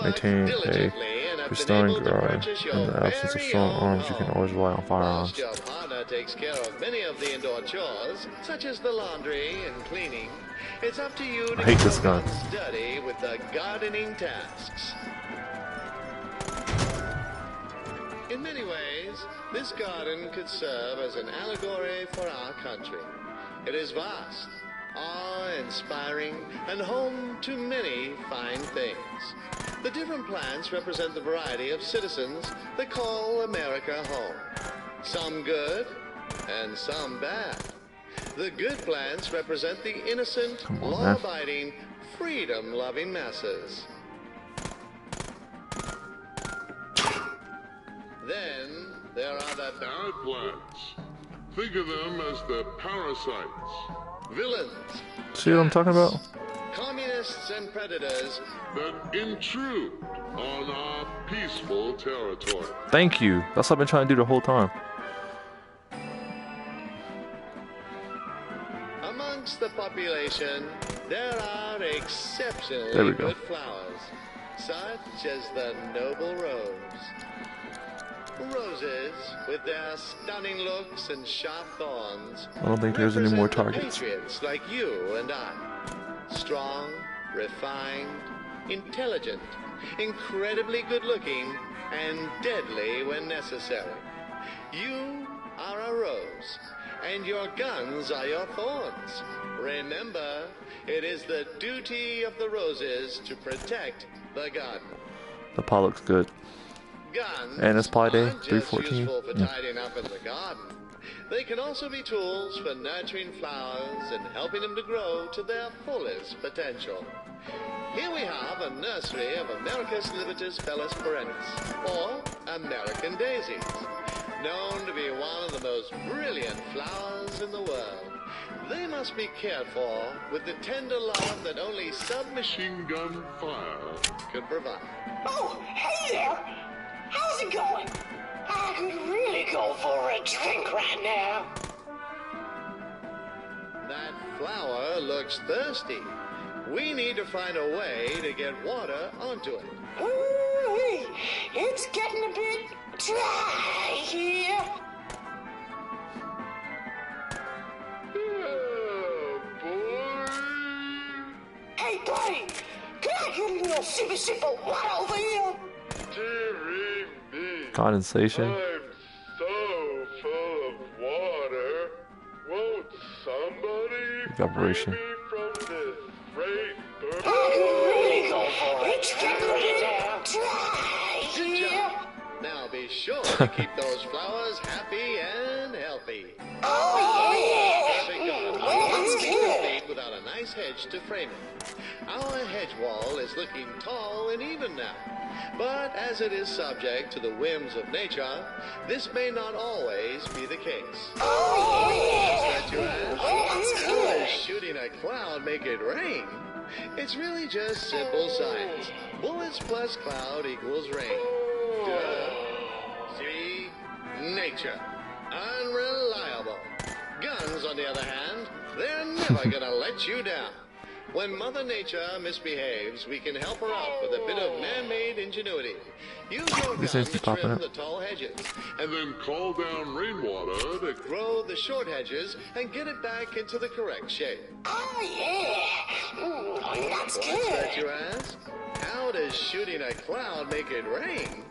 maintain a restoring guard. In the absence of strong arms, you can always rely on firearms. Your partner takes care of many of the indoor chores, such as the laundry and cleaning. It's up to you to I hate get this your gun. guns dirty with the gardening tasks. In many ways, this garden could serve as an allegory for our country. It is vast, awe-inspiring, and home to many fine things. The different plants represent the variety of citizens that call America home. Some good, and some bad. The good plants represent the innocent, Come on, man. law-abiding, freedom-loving masses. Then there are the Bad plants. Think of them as the parasites villains, See what I'm talking about? communists and predators. that intrude on our peaceful territory. Thank you. That's what I've been trying to do the whole time. Amongst the population, there are There we exceptionally go. good flowers, such as the noble rose. Roses, with their stunning looks and sharp thorns, I don't think there's any more represent the targets. patriots like you and I. Strong, refined, intelligent, incredibly good-looking, and deadly when necessary. You are a rose, and your guns are your thorns. Remember, it is the duty of the roses to protect the garden. The pot looks good. Guns And it's Pi Day, aren't just 3/14. useful for Yeah. tidying up in the garden. They can also be tools for nurturing flowers and helping them to grow to their fullest potential. Here we have a nursery of Americus Libitus Fellis Perennis, or American daisies, known to be one of the most brilliant flowers in the world. They must be cared for with the tender love that only submachine gun fire can provide. Oh, hey there! How's it going? I could really go for a drink right now. That flower looks thirsty. We need to find a way to get water onto it. Ooh, it's getting a bit dry here. Oh, boy. Hey, buddy, can I get a little sip of water over here? Dearie me. Condensation. I'm so full of water. Won't somebody Evaporation. free me from this great burn? I could really go for it. It's getting a bit dry Good here. job. Now be sure to keep those flowers happy and healthy. Oh, yeah. Perfect garden Well, that's wouldn't be good. complete without a nice hedge to frame it. Our hedge wall is looking tall and even now. But as it is subject to the whims of nature, this may not always be the case. Oh, That yeah. you ask? Well, that's How good. does shooting a cloud make it rain? It's really just simple science. Bullets plus cloud equals rain. Duh. See? Nature. Unreliable. Guns, on the other hand, they're never gonna let you down. When Mother Nature misbehaves, we can help her out with a bit of man-made ingenuity. Use your gun This seems to to be popping trim up. the tall hedges, And then call down rainwater to grow the short hedges, and get it back into the correct shape. Oh, yeah. That's What's that, good. you ask? How does shooting a cloud make it rain?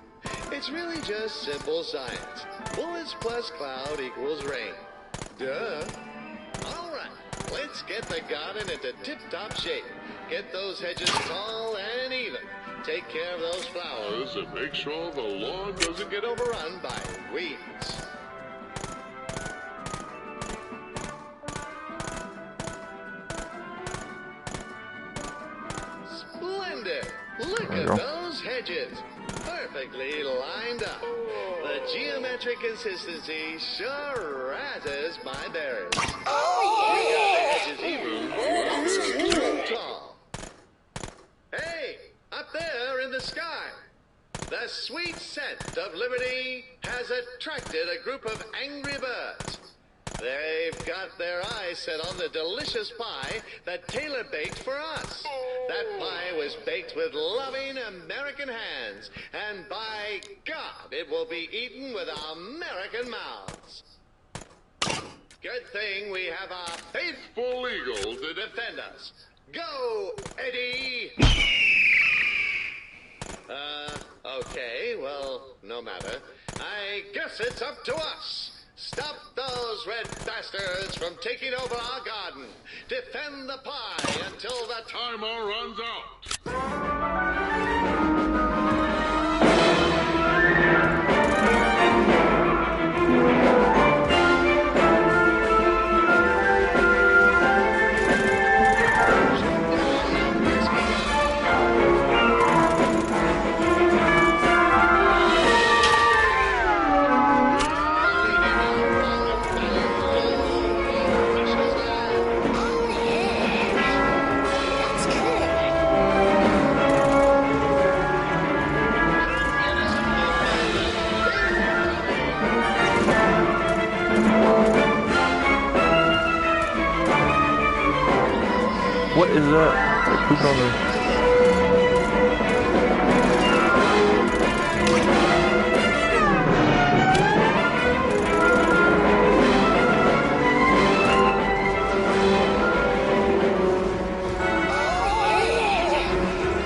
It's really just simple science. Bullets plus cloud equals rain. Duh. All right, let's get the garden into tip-top shape. Get those hedges tall and even. Take care of those flowers and make sure the lawn doesn't doesn't get overrun by weeds. Splendid! Look There you at go. those hedges. Perfectly lined up. The geometric consistency sure razzes my berries. Oh, You got the hedges even too tall. Hey, up there in the sky. The sweet scent of liberty has attracted a group of angry birds. They've got their eyes set on the delicious pie that Taylor baked for us. That pie was baked with loving American hands, and by God, it will be eaten with American mouths. Good thing we have our faithful eagle to defend us. Go, Eddie! Okay, well, no matter. I guess it's up to us. Stop those red bastards from taking over our garden. Defend the pie until the timer runs out. that's good. What is that? It's like pooping on the...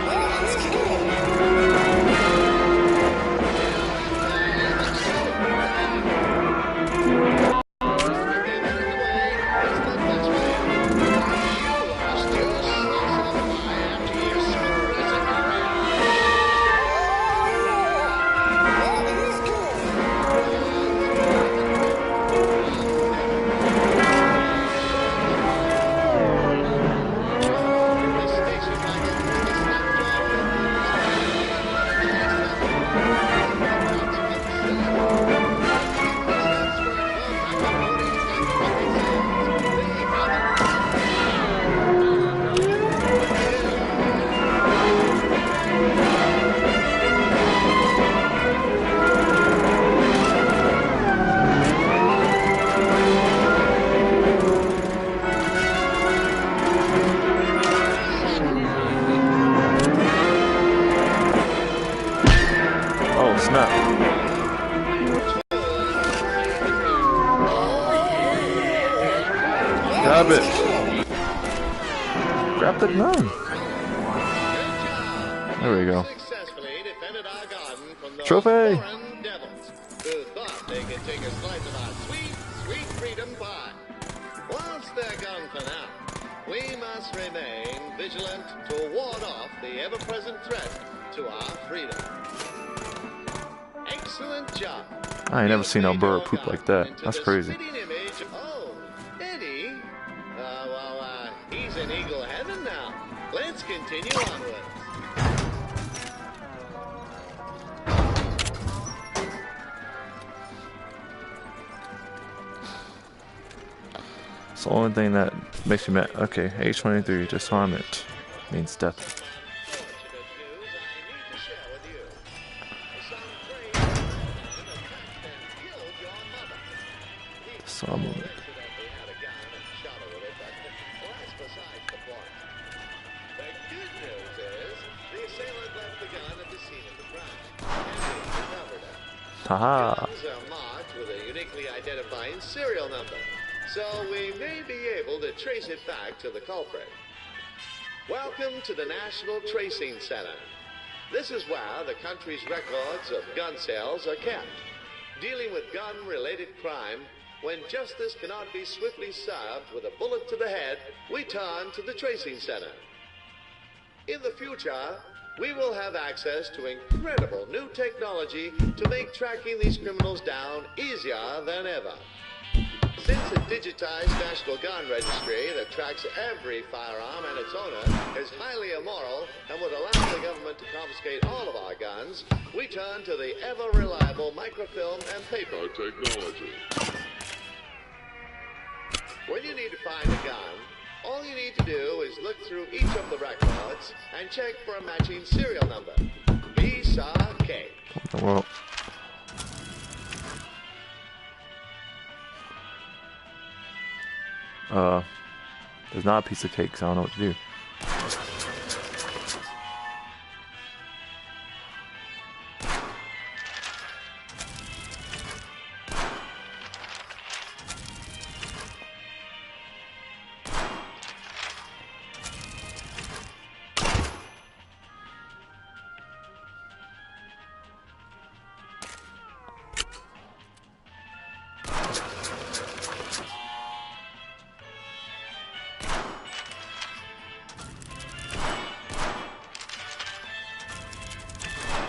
That's good. Lost your slice of pie after you map. Grab it. Grab the gun. There we go. Successfully defended our garden from those Trophy. foreign devils who thought they could take a slice of our sweet, sweet freedom pie. Whilst they're gone for now, we must remain vigilant to ward off the ever-present threat to our freedom. Excellent job. I ain't never seen a bird poop like that. That's crazy. Oh, Eddie? He's in Eagle Heaven now. Let's continue onwards. It's the only thing that makes me mad. Okay, H23, disarmament means death. Disarmament. Haha. Guns are marked with a uniquely identifying serial number, so we may be able to trace it back to the culprit. Welcome to the National Tracing Center. This is where the country's records of gun sales are kept. Dealing with gun-related crime, when justice cannot be swiftly served with a bullet to the head, we turn to the Tracing Center. In the future, we will have access to incredible new technology to make tracking these criminals down easier than ever. Since a digitized National Gun Registry that tracks every firearm and its owner is highly immoral and would allow the government to confiscate all of our guns, we turn to the ever-reliable microfilm and paper technology. When you need to find a gun, all you need to do is look through each of the records and check for a matching serial number. Piece of cake. Well, there's not a piece of cake, so I don't know what to do.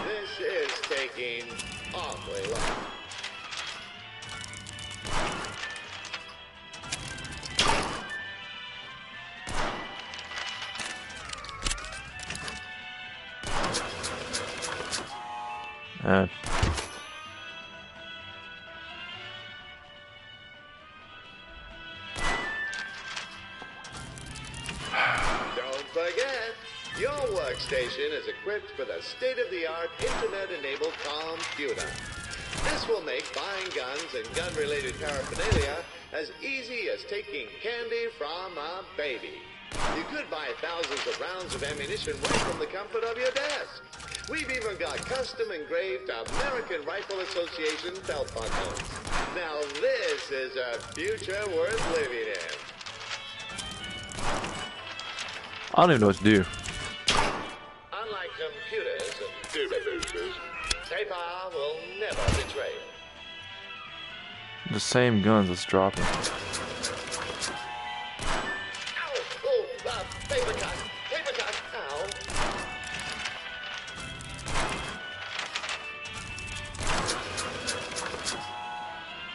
This is taking awfully long. And Don't forget, your workstation is equipped with a state-of-the-art internet-enabled computer. This will make buying guns and gun-related paraphernalia as easy as taking candy from a baby. You could buy thousands of rounds of ammunition right from the comfort of your desk. We've even got custom-engraved American Rifle Association belt buckles. Now this is a future worth living in. I don't even know what to do. Unlike computers and databases, paper will never betray you. The same guns that's dropping. Ow! Oh, paper cut! Paper cut! Ow!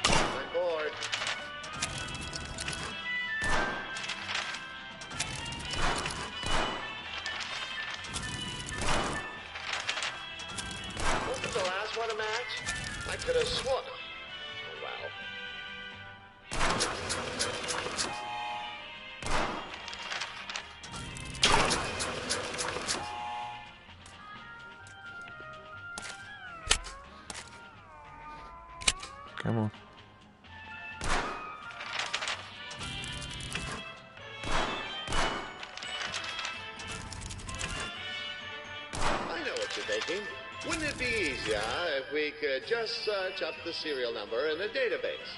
I'm bored. Wasn't the last one a match? I could have sworn. Oh, well. Come on. I know what you're thinking. Wouldn't it be easier if we could just search up the serial number in the database?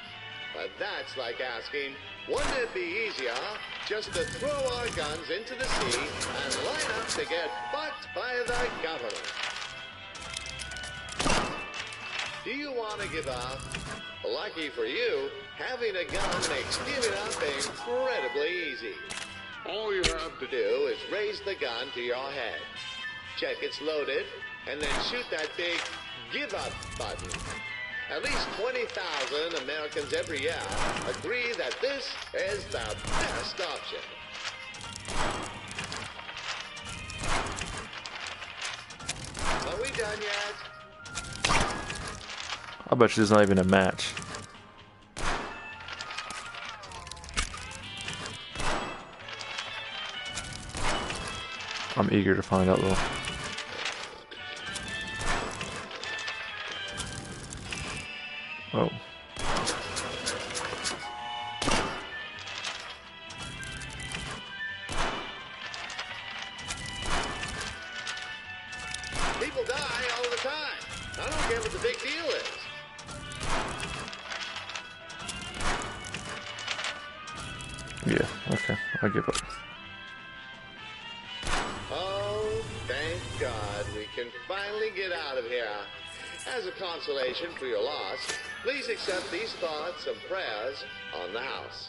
But that's like asking, wouldn't it be easier just to throw our guns into the sea and line up to get fucked by the government? Do you want to give up? Lucky for you, having a gun makes giving up incredibly easy. All you have to do is raise the gun to your head, check it's loaded, and then shoot that big give up button. At least 20,000 Americans every year agree that this is the best option. Are we done yet? I bet you there's not even a match. I'm eager to find out though. Oh. People die all the time. I don't care what the big deal is. Yeah, okay, I give up. Oh, thank God we can finally get out of here. As a consolation for your loss, please accept these thoughts and prayers on the house.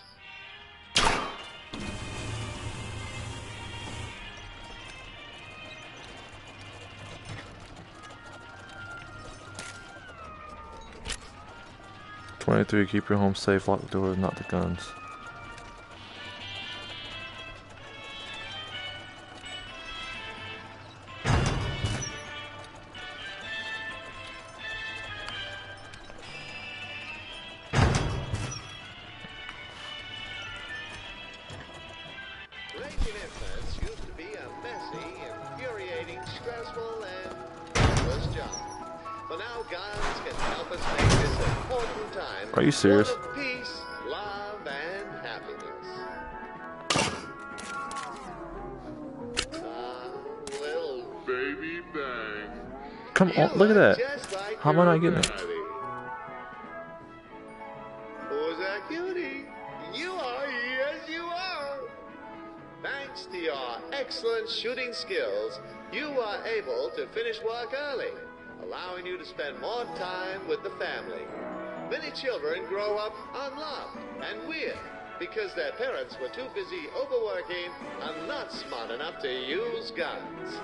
"23, keep your home safe, lock the doors, not the guns." Raising infants used to be a messy, infuriating, stressful, and useless job. But now guns can help us make this important time Are you serious? one of peace, love, and happiness. Little Baby bang. Come you on, look at look that. just like How am I your not getting it? daddy. Who's that cutie? You are, yes you are. Thanks to your excellent shooting skills, you are able to finish work early, allowing you to spend more time with the family. Many children grow up unloved and weird because their parents were too busy overworking and not smart enough to use guns.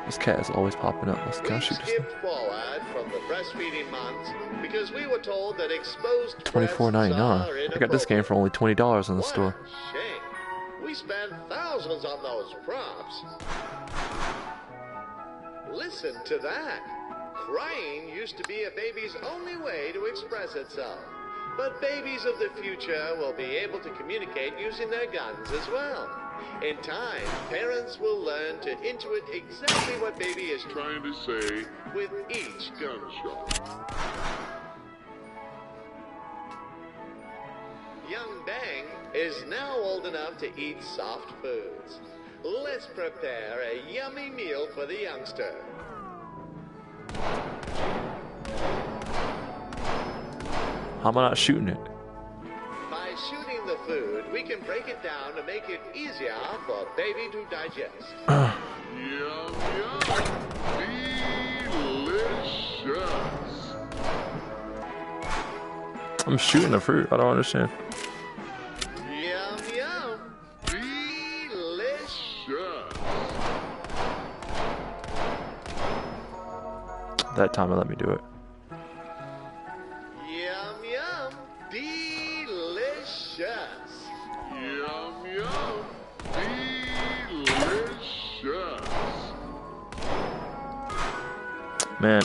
This cat is always popping up. Let's go We shoot this. skipped forward from the breastfeeding months because we were told that exposed $24.99. breasts I got this game for only $20 in the What store. a shame. We spent thousands on those props. Listen to that. Crying used to be a baby's only way to express itself. But babies of the future will be able to communicate using their guns as well. In time, parents will learn to intuit exactly what baby is Trying to say with each gunshot. Young Bang is now old enough to eat soft foods. Let's prepare a yummy meal for the youngster. How am I not shooting it? By shooting the food, we can break it down to make it easier for baby to digest. Yum, yum. Delicious. I'm shooting the fruit. I don't understand. Yum, yum. Delicious. Delicious. That time it let me do it. Yum, yum. Delicious. Yum, yum. Delicious. Man,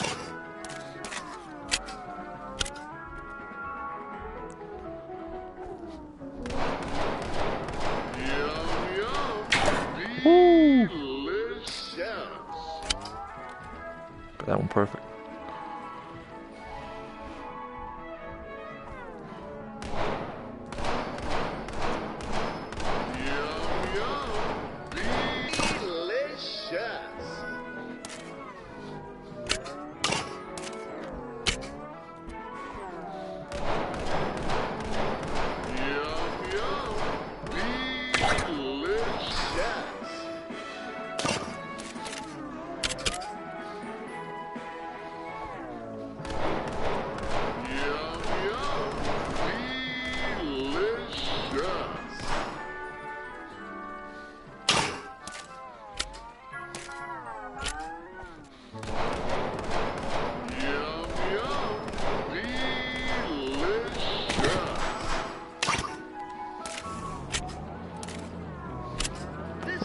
Yum, yum. Woo. Delicious. got that one perfect. Yum, yum. Delicious.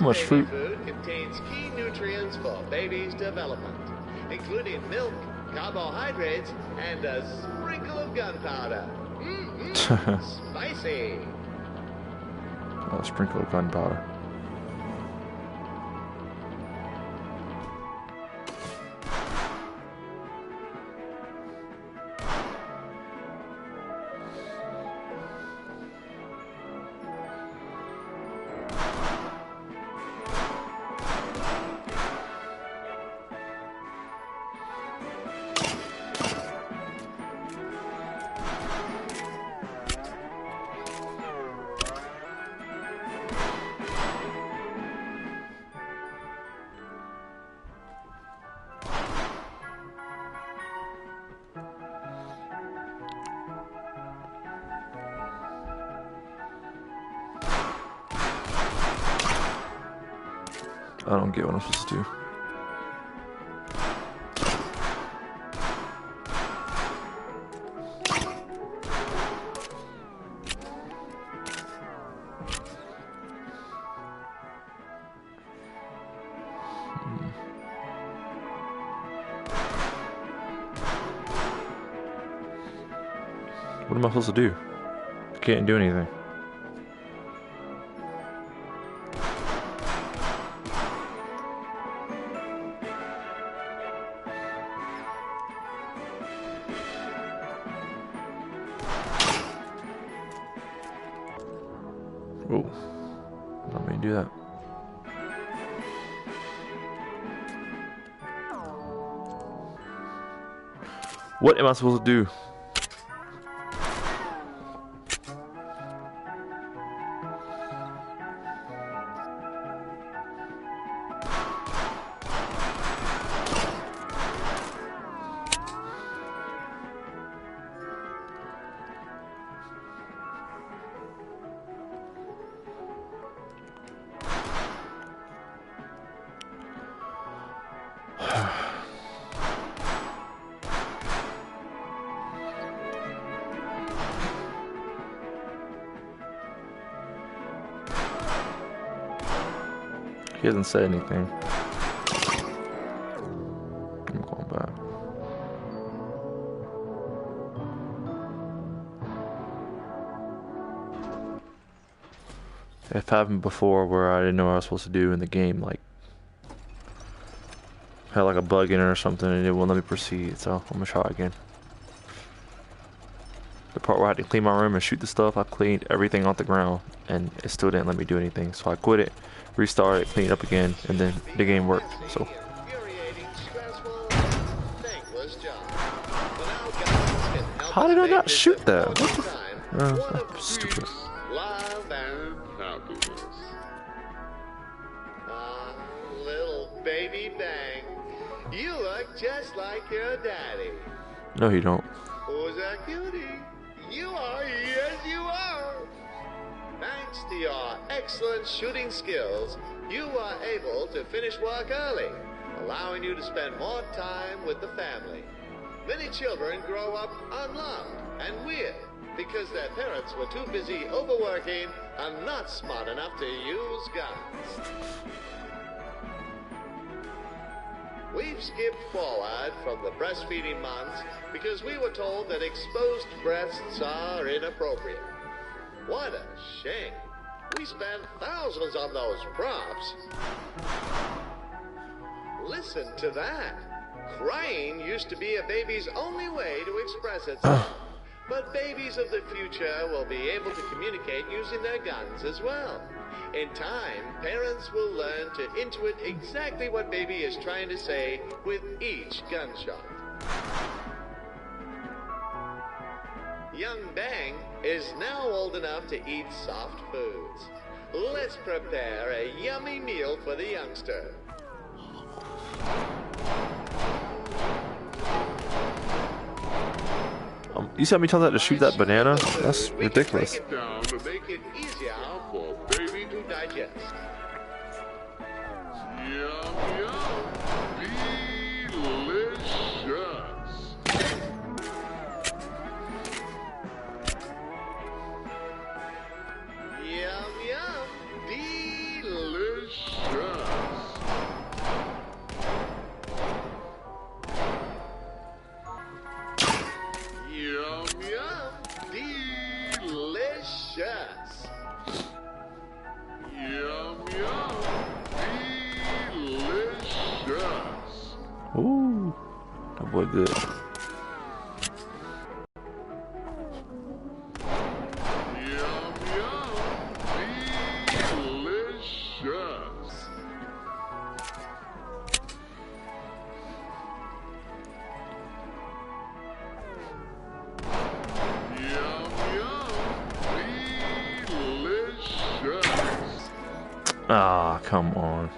So much fruit. food contains key nutrients for baby's development, including milk, carbohydrates, and a sprinkle of gunpowder. Spicy. A sprinkle of gunpowder. I don't get what I'm supposed to do. What am I supposed to do? I can't do anything. Oh, not me do that. What am I supposed to do? He hasn't said anything. I'm going back. It happened before where I didn't know what I was supposed to do in the game, like had like a bug in it or something and it won't let me proceed, so I'm gonna try again. The part where I had to clean my room and shoot the stuff, I cleaned everything off the ground and it still didn't let me do anything, so I quit it, restarted, cleaned it up again, and then the game worked. So how did I not shoot that? What the that's stupid. Love and happiness. Little baby Bang, you look just like your daddy. No, you don't. Who's that cutie? You are, yes you are. Thanks to your excellent shooting skills, you are able to finish work early, allowing you to spend more time with the family. Many children grow up unloved and weird because their parents were too busy overworking and not smart enough to use guns. We've skipped forward from the breastfeeding months because we were told that exposed breasts are inappropriate. What a shame. We spent thousands on those props. Listen to that. Crying used to be a baby's only way to express itself. But babies of the future will be able to communicate using their guns as well. In time, parents will learn to intuit exactly what baby is trying to say with each gunshot. Young Bang is now old enough to eat soft foods. Let's prepare a yummy meal for the youngster. You see how many times I had to shoot that banana? That's ridiculous. Break it down to make it easier for baby to digest. Yum, yum. Delicious. Yum, yum. Delicious. Ooh, that boy good. Yum, yum. Delicious. Yum, yum. Delicious. Ah, come on.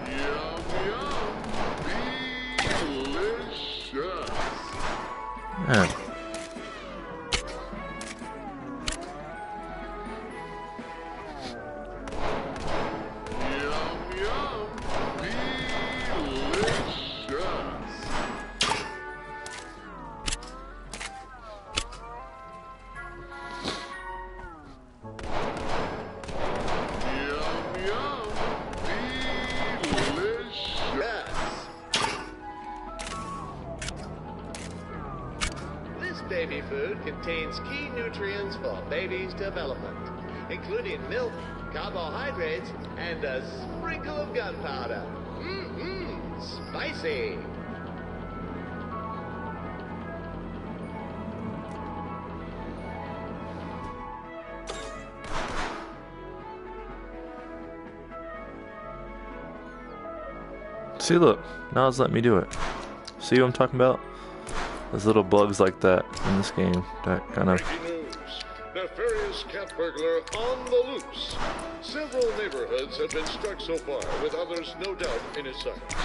Yum, yum. Delicious. Man. Yum, yum. Delicious. Yum, yum. Delicious. Yes. This baby food contains key nutrients for baby's development, including milk, carbohydrates, and a sprinkle of gunpowder. Mmm, spicy. See, look, now it's letting me do it. See what I'm talking about? There's little bugs like that in this game that kind of. Breaking news. Nefarious cat burglar on the loose. Several neighborhoods have been struck so far, with others no doubt in his sights.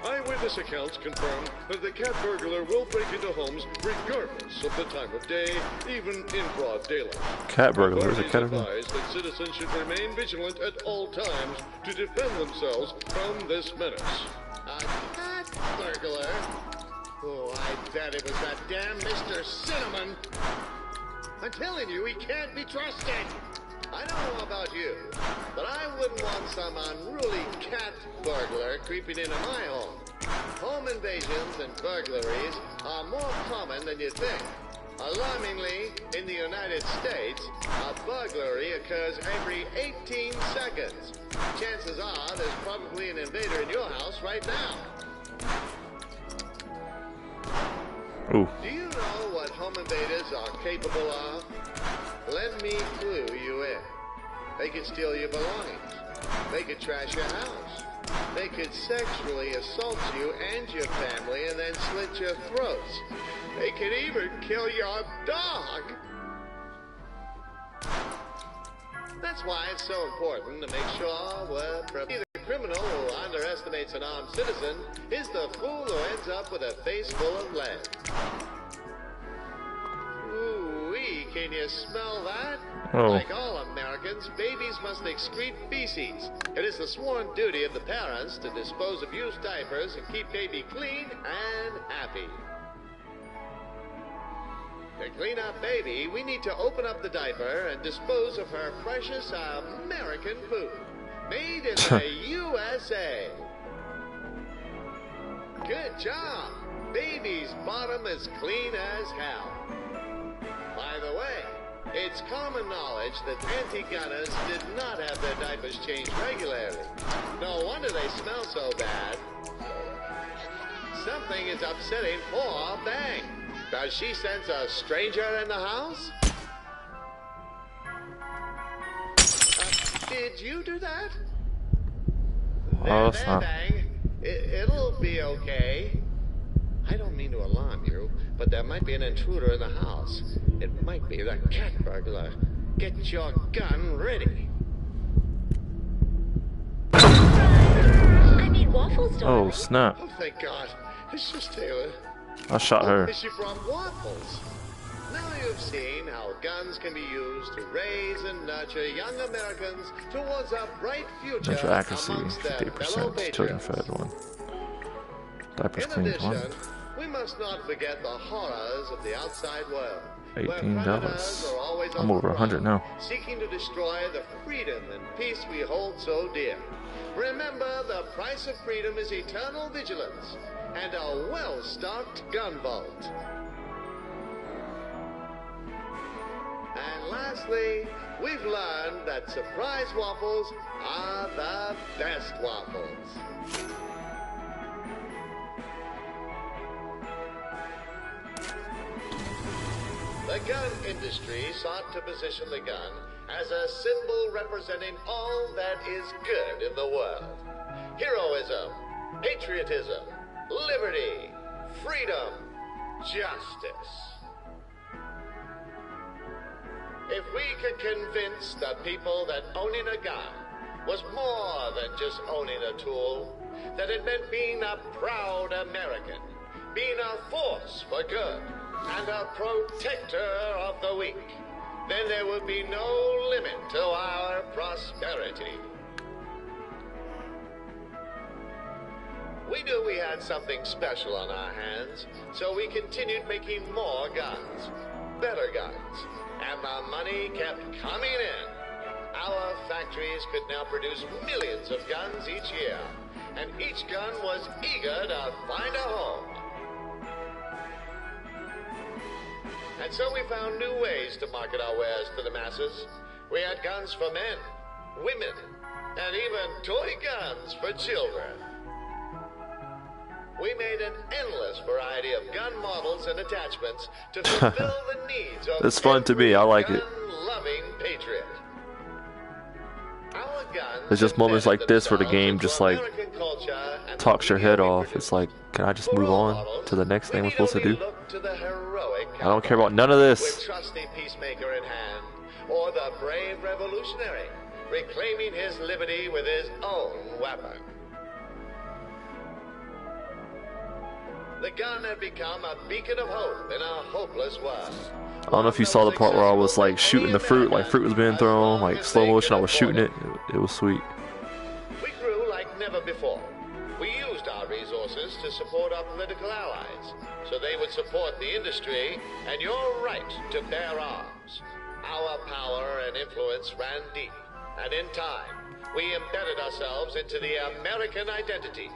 Eyewitness accounts confirm that the cat burglar will break into homes regardless of the time of day, even in broad daylight. Cat burglar, is a cat Authorities advise that citizens should remain vigilant at all times to defend themselves from this menace. A cat burglar? Oh, I bet it was that damn Mr. Cinnamon. I'm telling you, he can't be trusted. I don't know about you, but I wouldn't want some unruly cat burglar creeping into my home. Home invasions and burglaries are more common than you think. Alarmingly, in the United States, a burglary occurs every 18 seconds. Chances are there's probably an invader in your house right now. Ooh. Do you know what home invaders are capable of? Let me clue you in. They could steal your belongings. They could trash your house. They could sexually assault you and your family and then slit your throats. They could even kill your dog. That's why it's so important to make sure we're prepared. The criminal who underestimates an armed citizen is the fool who ends up with a face full of lead. Ooh-wee, can you smell that? Oh. Like all Americans, babies must excrete feces. It is the sworn duty of the parents to dispose of used diapers and keep baby clean and happy. To clean up baby, we need to open up the diaper and dispose of her precious American food. Made in the USA. Good job. Baby's bottom is clean as hell. By the way, it's common knowledge that anti-gunners did not have their diapers changed regularly. No wonder they smell so bad. Something is upsetting poor Bang. Does she sense a stranger in the house? Did you do that? Oh, There, snap. Bang. It'll be okay. I don't mean to alarm you, but there might be an intruder in the house. It might be the cat burglar. Get your gun ready. I made waffles, darling. Oh, snap. Oh, thank God. It's just Taylor. I shot her. Oh, she brought waffles. Now you've seen how guns can be used to raise and nurture young Americans towards a bright future Natural accuracy, amongst their fellow 50%. Children patriots. fed one. Diapers In cleaned addition, one. we must not forget the horrors of the outside world. where $18. predators are always I'm on over the 100 prowl, now. seeking to destroy the freedom and peace we hold so dear. Remember, the price of freedom is eternal vigilance and a well-stocked gun vault. And lastly, we've learned that surprise waffles are the best waffles. The gun industry sought to position the gun as a symbol representing all that is good in the world. Heroism, patriotism, liberty, freedom, justice. If we could convince the people that owning a gun was more than just owning a tool, that it meant being a proud American, being a force for good, and a protector of the weak, then there would be no limit to our prosperity. We knew we had something special on our hands, so we continued making more guns, better guns, and the money kept coming in. Our factories could now produce millions of guns each year, and each gun was eager to find a home. And so we found new ways to market our wares to the masses. We had guns for men, women, and even toy guns for children. We made an endless variety of gun models and attachments to fulfill the needs of It's fun to me. I like it. gun-loving patriot. Our guns There's just moments like this where the game just like American culture and talks your the head media we off. produce. It's like, can I just For move role on models, to the next thing we we're supposed to need do? only look to the heroic I don't care cowboy about none of with this. trusty peacemaker in hand, or the brave revolutionary reclaiming his liberty with his own weapon. The gun had become a beacon of hope in a hopeless world. I don't know if you saw the part where I was like shooting the fruit, like fruit was being thrown, like slow motion. I was shooting it. It was sweet. We grew like never before. We used our resources to support our political allies, so they would support the industry and your right to bear arms. Our power and influence ran deep, and in time, we embedded ourselves into the American identity.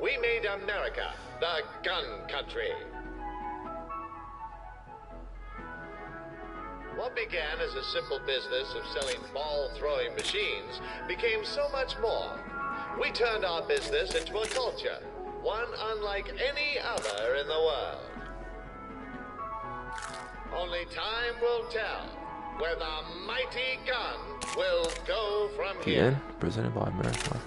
We made America the gun country. What began as a simple business of selling ball-throwing machines became so much more. We turned our business into a culture, one unlike any other in the world. Only time will tell where the mighty gun will go from The here. end, presented by America.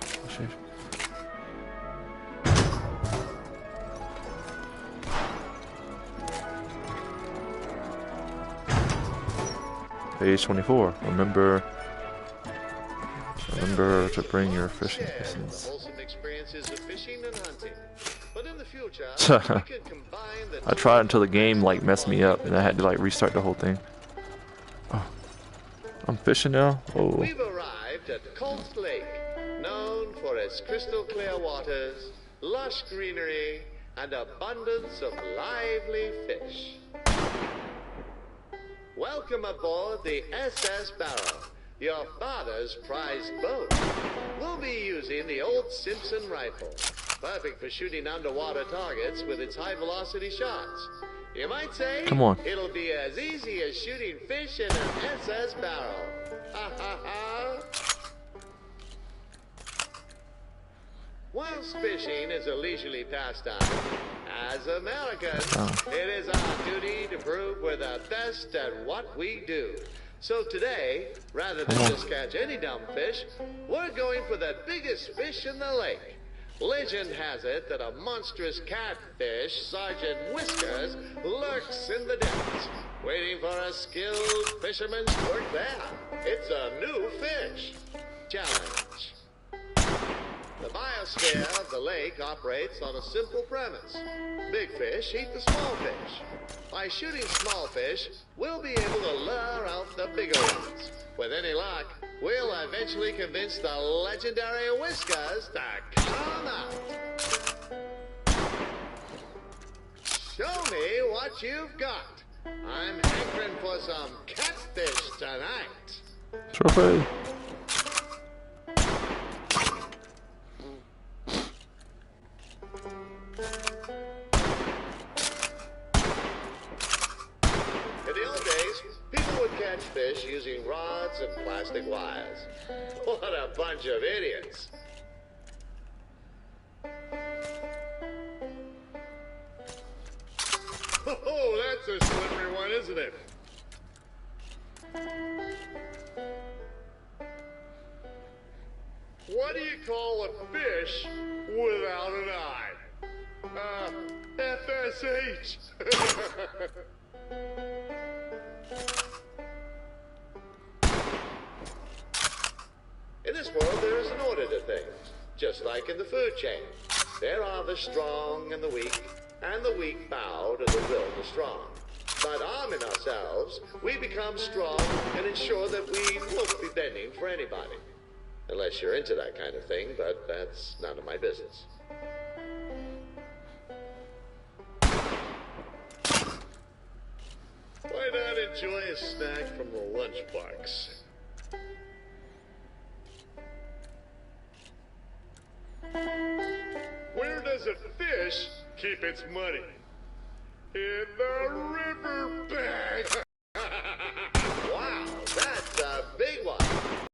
Page 24. Remember to bring your fishing license. Wholesome experiences of fishing and hunting. But in the future, we could combine the I tried until the game like messed me up and I had to like restart the whole thing. Oh, I'm fishing now? Oh. We've arrived at Colt Lake, known for its crystal clear waters, lush greenery, and abundance of lively fish. Welcome aboard the SS Barrow, your father's prized boat. We'll be using the old Simpson rifle, perfect for shooting underwater targets with its high-velocity shots. You might say, Come on. it'll be as easy as shooting fish in an SS Barrow. Ha ha ha! Whilst fishing is a leisurely pastime, as Americans, it is our duty to prove we're the best at what we do. So today, rather than just catch any dumb fish, we're going for the biggest fish in the lake. Legend has it that a monstrous catfish, Sergeant Whiskers, lurks in the depths, waiting for a skilled fisherman's work there. It's a new fish. Challenge. The biosphere of the lake operates on a simple premise. Big fish eat the small fish. By shooting small fish, we'll be able to lure out the bigger ones. With any luck, we'll eventually convince the legendary Whiskers to come out. Show me what you've got. I'm hankering for some catfish tonight. Trophy. In the old days, people would catch fish using rods rods and plastic wires. What a bunch of idiots. Oh, that's a slippery one, isn't it? What do you call a fish without an eye? FSH. In this world, there is an order to things, just like in the food chain. There are the strong and the the weak bow to the will of the strong. By arming ourselves, we become strong and ensure that we won't be bending for anybody. Unless you're into that kind of thing, but that's none of my business. Why not enjoy a snack from the lunchbox? Where does a fish keep its money? In the river bank!